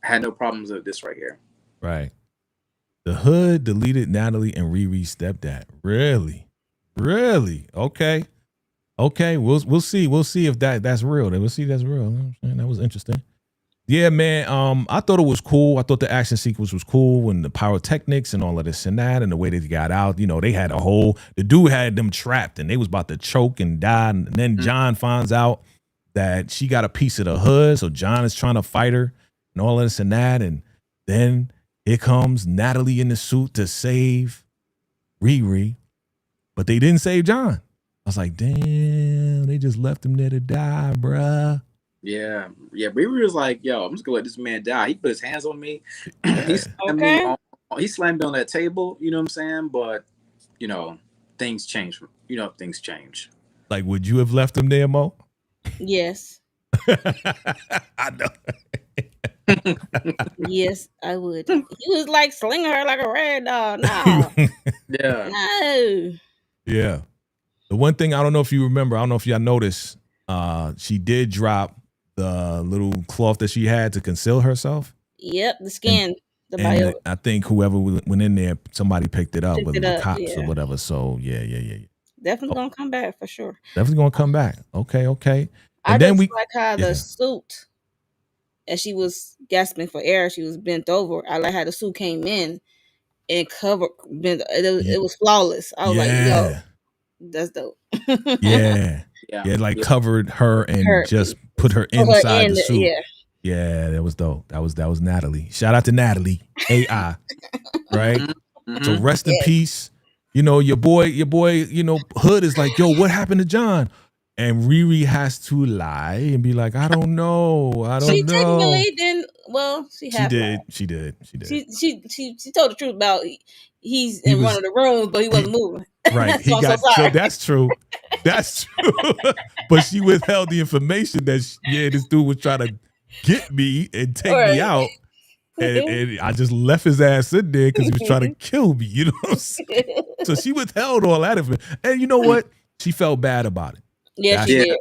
Had no problems with this right here. Right. The Hood deleted Natalie and Riri's stepdad. Really? Okay. We'll see. We'll see if that's real. We'll see that's real. You know what I'm saying? That was interesting. Yeah, man. I thought it was cool. I thought the action sequence was cool, and the pyrotechnics and all of this and that, and the way they got out. You know, they had the dude had them trapped, and they was about to choke and die. And then John finds out that she got a piece of the Hood, so John is trying to fight her and all of this and that. And then here comes Natalie in the suit to save Riri, but they didn't save John. I was like, damn, they just left him there to die, bruh. Yeah. Riri was like, yo, I'm just gonna let this man die. He put his hands on me. He slammed me on that table, you know what I'm saying? But, you know, things change. You know, things change. Like, would you have left him there, Mo? Yes. I know. Yes, I would. He was like slinging her like a rag doll. No. Yeah. No. Yeah. The one thing, I don't know if you remember, I don't know if y'all noticed, she did drop the little cloth that she had to conceal herself. Yep, the skin. And I think whoever went in there, somebody picked it up, whether the cops or whatever. So yeah. Definitely gonna come back for sure. Definitely gonna come back. Okay. And I then just like how the suit, as she was gasping for air, she was bent over. I like how the suit came in and covered. It was flawless. I was like, yo, that's dope. Like covered her and just put her inside the suit. Yeah, that was dope. That was Natalie. Shout out to Natalie AI. Right? Mm-hmm. So rest in peace. You know, your boy, you know, Hood is like, yo, what happened to John? And Riri has to lie and be like, I don't know. She technically didn't. Well, she did. She did. She told the truth about he's in one of the rooms, but he wasn't moving. Right. So that's true. That's true. But she withheld the information that this dude was trying to get me and take me out. And I just left his ass in there because he was trying to kill me. You know what I'm saying? So she withheld all that information. And you know what? She felt bad about it. Yeah, she did.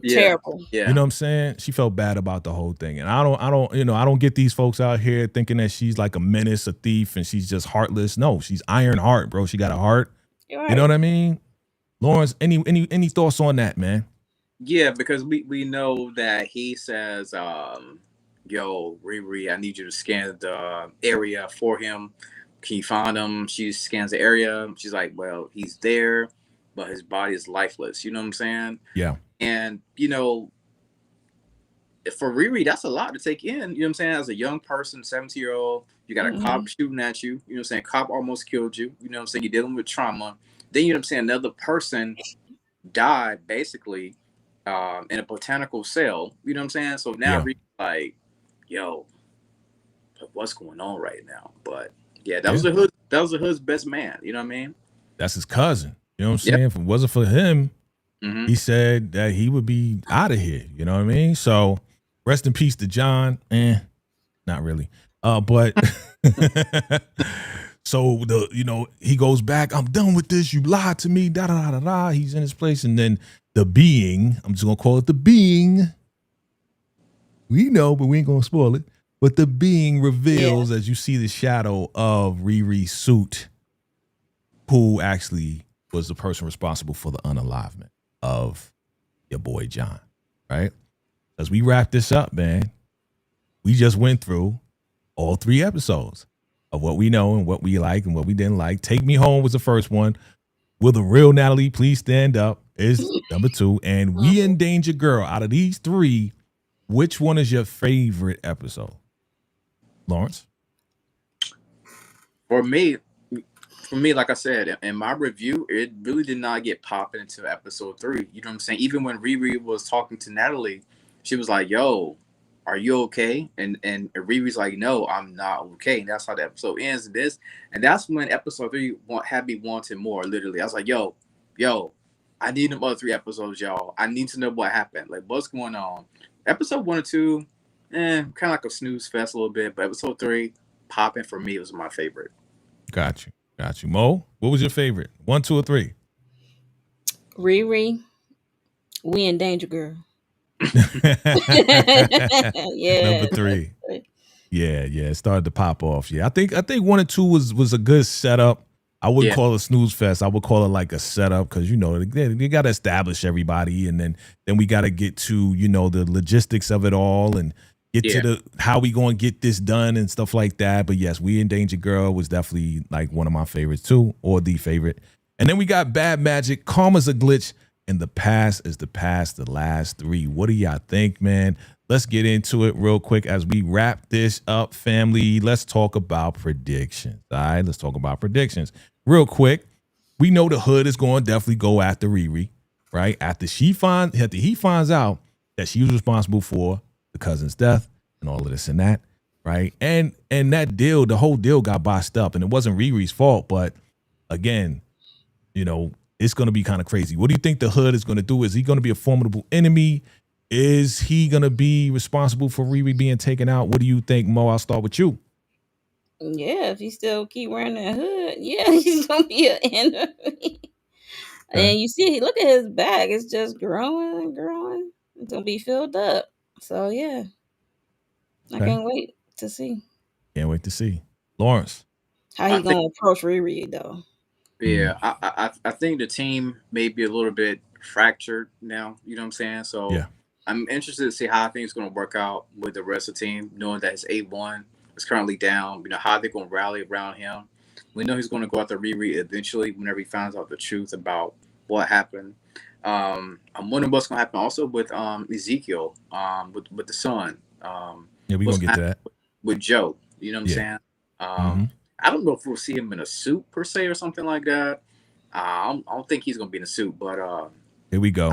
Terrible. Yeah. You know what I'm saying? She felt bad about the whole thing. And I don't get these folks out here thinking that she's like a menace, a thief, and she's just heartless. No, she's iron heart, bro. She got a heart. Right. You know what I mean? Lawrence, any thoughts on that, man? Yeah, because we know that he says, yo, Riri, I need you to scan the area for him. Can you find him? She scans the area. She's like, well, he's there, but his body is lifeless. You know what I'm saying? Yeah. And, you know, for Riri, that's a lot to take in. You know what I'm saying? As a young person, 17-year-old, you got a cop shooting at you. You know what I'm saying? Cop almost killed you. You know what I'm saying? You're dealing with trauma. Then, you know what I'm saying? Another person died, basically, in a botanical cell. You know what I'm saying? So now Riri's like, yo, what's going on right now? But, that was the Hood. That was the Hood's best man. You know what I mean? That's his cousin. You know what I'm saying? If it wasn't for him, he said that he would be out of here. You know what I mean? So rest in peace to John. Not really. But so he goes back. I'm done with this. You lied to me. Da da da da. He's in his place, and then the being. I'm just gonna call it the being. We know, but we ain't gonna spoil it. But the being reveals as you see the shadow of Riri's suit, who actually was the person responsible for the unalivement of your boy John, right? As we wrap this up, man, we just went through all 3 episodes of what we know and what we like and what we didn't like. Take Me Home was the first one. Will the Real Natalie Please Stand Up is number 2. And We in Danger Girl. Out of these 3, which one is your favorite episode? Lawrence? For me, like I said, in my review, it really did not get popping until episode 3. You know what I'm saying? Even when Riri was talking to Natalie, she was like, yo, are you okay? And Riri's like, no, I'm not okay. And that's how the episode ends. And that's when episode 3 had me wanting more, literally. I was like, yo, I need them other 3 episodes, y'all. I need to know what happened. Like, what's going on? Episode 1 and 2, kind of like a snooze fest a little bit. But episode 3, popping. For me, it was my favorite. Got you. Mo, what was your favorite? 1, 2, or 3? Riri, we in danger, girl. Number 3. Yeah, it started to pop off. Yeah, I think 1 and 2 was a good setup. I wouldn't call it snooze fest. I would call it like a setup because, you know, they got to establish everybody, and then we got to get to, you know, the logistics of it all and get to the how we going to get this done and stuff like that. But yes, We in Danger Girl was definitely like one of my favorites too, or the favorite. And then we got Bad Magic, Karma's a Glitch, and The Past is the Past, the last 3. What do y'all think, man? Let's get into it real quick as we wrap this up, family. Let's talk about predictions. All right, let's talk about predictions real quick. We know the hood is going to definitely go after Riri, right? After he finds out that she was responsible for the cousin's death and all of this and that, right? And that deal, the whole deal got bossed up, and it wasn't Riri's fault, but again, you know, it's going to be kind of crazy. What do you think the hood is going to do? Is he going to be a formidable enemy? Is he going to be responsible for Riri being taken out? What do you think, Mo? I'll start with you. Yeah, if he still keep wearing that hood, yeah, he's going to be an enemy. And you see, look at his bag. It's just growing and growing. It's going to be filled up. So, yeah. I can't wait to see. Can't wait to see. Lawrence. How he going to approach Riri, though? Yeah, I think the team may be a little bit fractured now. You know what I'm saying? So I'm interested to see how I think it's going to work out with the rest of the team, knowing that his A1 is currently down. You know, how they're going to rally around him. We know he's going to go after Riri eventually whenever he finds out the truth about what happened. I'm wondering what's going to happen also with Ezekiel, with the son. We're going to get to that. With Joe. You know what I'm saying? I don't know if we'll see him in a suit per se or something like that. I don't think he's going to be in a suit, but here we go.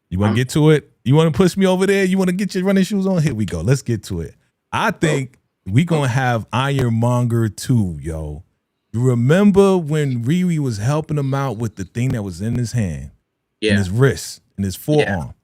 You want to get to it? You want to push me over there? You want to get your running shoes on? Here we go. Let's get to it. I think we going to have Ironmonger 2, yo. You remember when Riri was helping him out with the thing that was in his hand, in his wrist, in his forearm?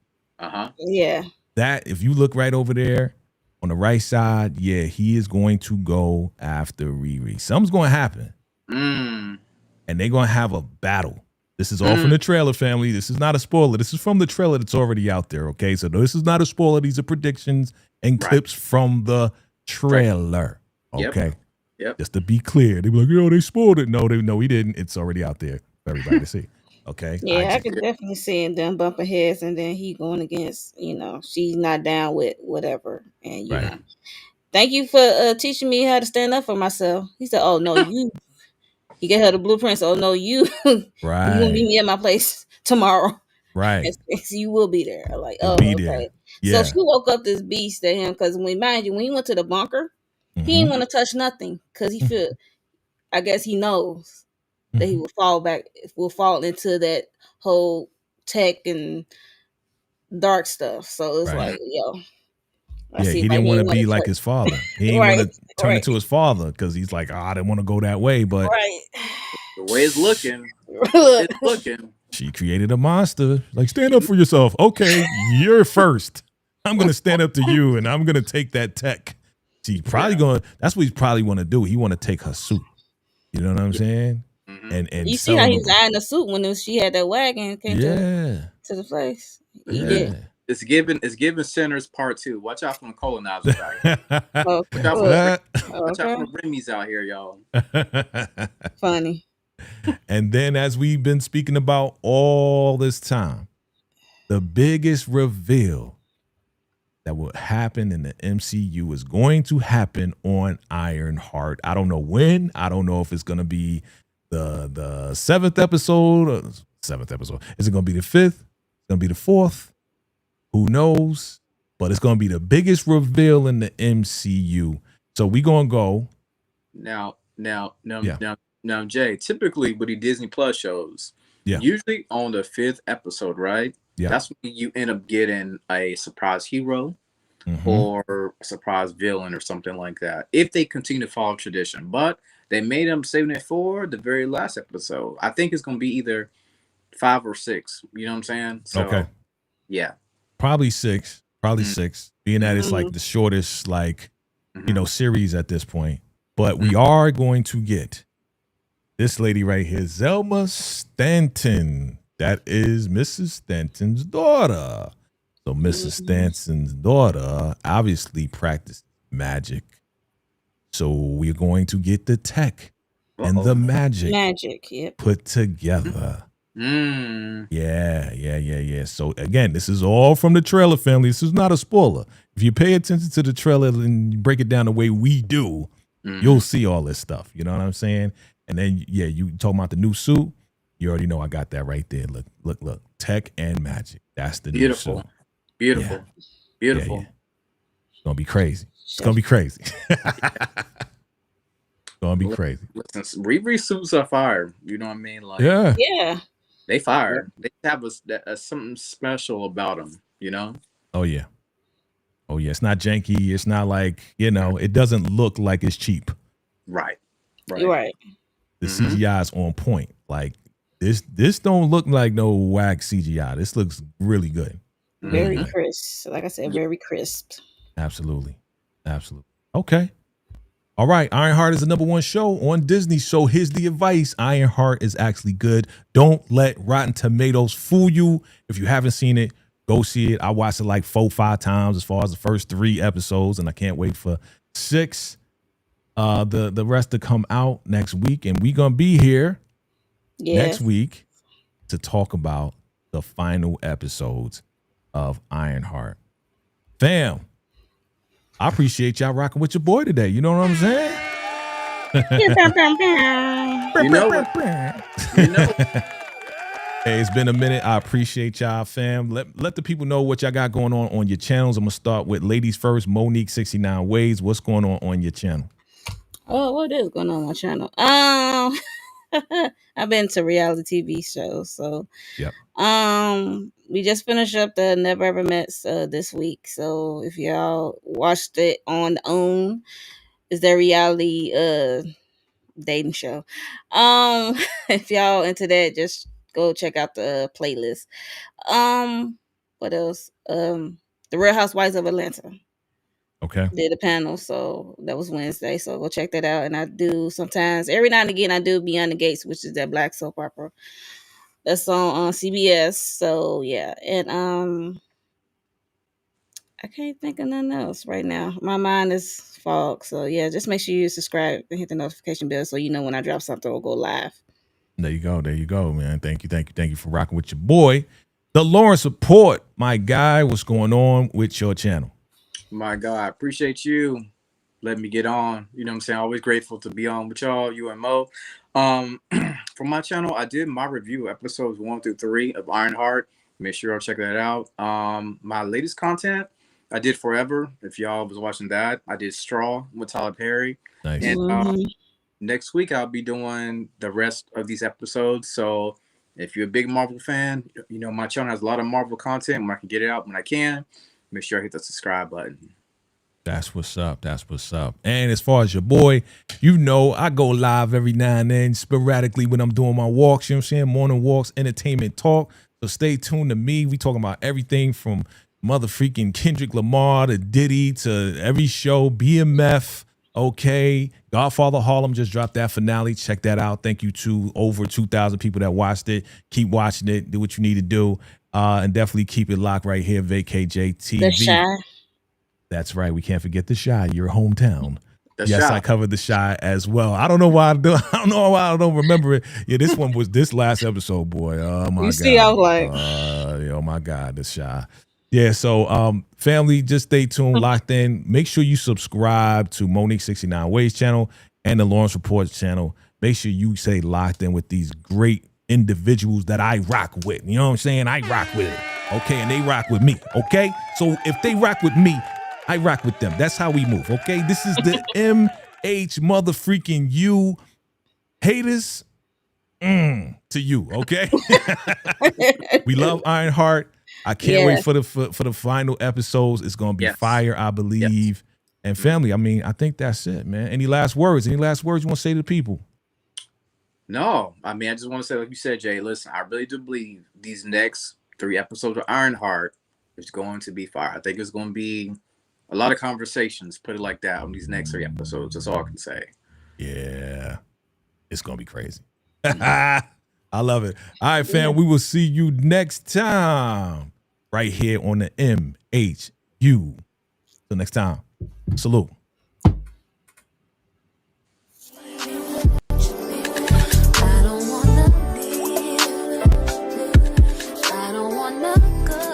Yeah. That, if you look right over there on the right side, he is going to go after Riri. Something's going to happen. And they're going to have a battle. This is all from the trailer, family. This is not a spoiler. This is from the trailer that's already out there, okay? So this is not a spoiler. These are predictions and clips from the trailer, okay? Yep. Just to be clear. They be like, yo, they spoiled it. No, we didn't. It's already out there for everybody to see, okay? Yeah, I could definitely see them bumping heads, and then he going against, you know, she's not down with whatever. And, you know, thank you for teaching me how to stand up for myself. He said, oh, no, you. He gave her the blueprints. Oh, no, you. You will meet me at my place tomorrow. Right. You will be there. Like, be there. So she woke up this beast at him because when he went to the bunker, he didn't want to touch nothing because he feel, I guess he knows that he will fall into that whole tech and dark stuff. So it's like, yo. He didn't want to be like his father. He didn't want to turn into his father because he's like, I didn't want to go that way. But the way it's looking, she created a monster. Like, stand up for yourself. Okay, you're first. I'm going to stand up to you, and I'm going to take that tech. She's probably that's what he's probably want to do. He want to take her suit. You know what I'm saying? And you see how he was eyeing the suit when she had that wagon came to the place. He did. It's given Sinners Part 2. Watch out for the colonizers out here. Watch out for the Remy's out here, y'all. Funny. And then, as we've been speaking about all this time, the biggest reveal that will happen in the MCU is going to happen on Ironheart. I don't know when. I don't know if it's going to be the seventh episode. Is it going to be the 5th? It's going to be the 4th? Who knows? But it's going to be the biggest reveal in the MCU. So we going to go. Now, Jay, typically with the Disney Plus shows, usually on the 5th episode, right? Yeah. That's when you end up getting a surprise hero or a surprise villain or something like that, if they continue to follow tradition. But they made them saving it for the very last episode. I think it's going to be either 5 or 6. You know what I'm saying? So, okay. Yeah. Probably 6. Being that it's like the shortest, series at this point. But we are going to get this lady right here, Zelma Stanton. That is Mrs. Stanton's daughter. So Mrs. Stanton's daughter obviously practiced magic. So we're going to get the tech and the magic put together. Yeah. So again, this is all from the trailer, family. This is not a spoiler. If you pay attention to the trailer and you break it down the way we do, you'll see all this stuff. You know what I'm saying? And then, yeah, you talking about the new suit. You already know I got that right there. Look. Tech and magic. That's the new suit. Beautiful. Yeah. It's going to be crazy. It's going to be crazy. Crazy. Listen, Riri suits are fire. You know what I mean? Like, yeah. They fire. They have something special about them, you know? Oh, yeah. It's not janky. It's not like, it doesn't look like it's cheap. Right. You're right. The CGI is on point. Like, this don't look like no whack CGI. This looks really good. Very crisp. Like I said, very crisp. Absolutely. Okay. All right, Ironheart is the #1 show on Disney. So here's the advice. Ironheart is actually good. Don't let Rotten Tomatoes fool you. If you haven't seen it, go see it. I watched it like 4-5 times as far as the first 3 episodes, and I can't wait for 6. The rest to come out next week, and we're gonna be here next week to talk about the final episodes of Ironheart. Fam, I appreciate y'all rocking with your boy today. You know what I'm saying? You know. Hey, it's been a minute. I appreciate y'all, fam. Let the people know what y'all got going on your channels. I'm gonna start with ladies first. Monique 69 Ways. What's going on your channel? Oh, what is going on my channel? I've been to reality TV shows, so we just finished up the Never Ever Mets this week. So if y'all watched it on OWN, it's their reality dating show. If y'all into that, just go check out the playlist. What else? The Real Housewives of Atlanta. Okay. Did a panel, so that was Wednesday. So go check that out. And I do sometimes, every now and again, I do Beyond the Gates, which is that black soap opera. That's on CBS. So yeah, and I can't think of nothing else right now. My mind is fog. So yeah, just make sure you subscribe and hit the notification bell so you know when I drop something or go live. There you go, man. Thank you for rocking with your boy, the Lawrence Report. My guy, what's going on with your channel? My God, I appreciate you letting me get on. You know what I'm saying? Always grateful to be on with y'all, you and Mo. For my channel, I did my review episodes 1 through 3 of Ironheart. Make sure y'all check that out. My latest content, I did Forever. If y'all was watching that, I did Straw with Tyler Perry. Nice. And next week, I'll be doing the rest of these episodes. So if you're a big Marvel fan, you know, my channel has a lot of Marvel content. When I can get it out when I can. Make sure I hit the subscribe button. That's what's up. And as far as your boy, you know, I go live every now and then sporadically when I'm doing my walks, you know what I'm saying? Morning walks, entertainment talk. So stay tuned to me. We talking about everything from mother freaking Kendrick Lamar to Diddy to every show, BMF, okay. Godfather Harlem just dropped that finale. Check that out. Thank you to over 2,000 people that watched it. Keep watching it. Do what you need to do. And definitely keep it locked right here, VACAY-JayTV. The Chi. That's right. We can't forget the Chi, your hometown. Yes, Chi. I covered the Chi as well. I don't know why I don't remember it. Yeah, this one was this last episode, boy. Oh my God. You see, I was like, oh my God, the Chi. Yeah, so family, just stay tuned, locked in. Make sure you subscribe to Monique 69 Ways channel and the Lawrence Report channel. Make sure you stay locked in with these great individuals that I rock with. You know what I'm saying? I rock with it. Okay, and they rock with me. Okay? So if they rock with me, I rock with them. That's how we move. Okay? This is the MH motherfreaking you haters to you. Okay? We love Ironheart. I can't wait for the final episodes. It's gonna be fire, I believe. And family, I mean, I think that's it, man. Any last words? Any last words you want to say to the people? No, I mean, I just want to say, like you said, Jay, listen, I really do believe these next 3 episodes of Ironheart is going to be fire. I think it's going to be a lot of conversations, put it like that, on these next 3 episodes. That's all I can say. Yeah. It's going to be crazy. I love it. All right, fam. We will see you next time right here on the MHU. Till next time. Salute. I don't wanna go.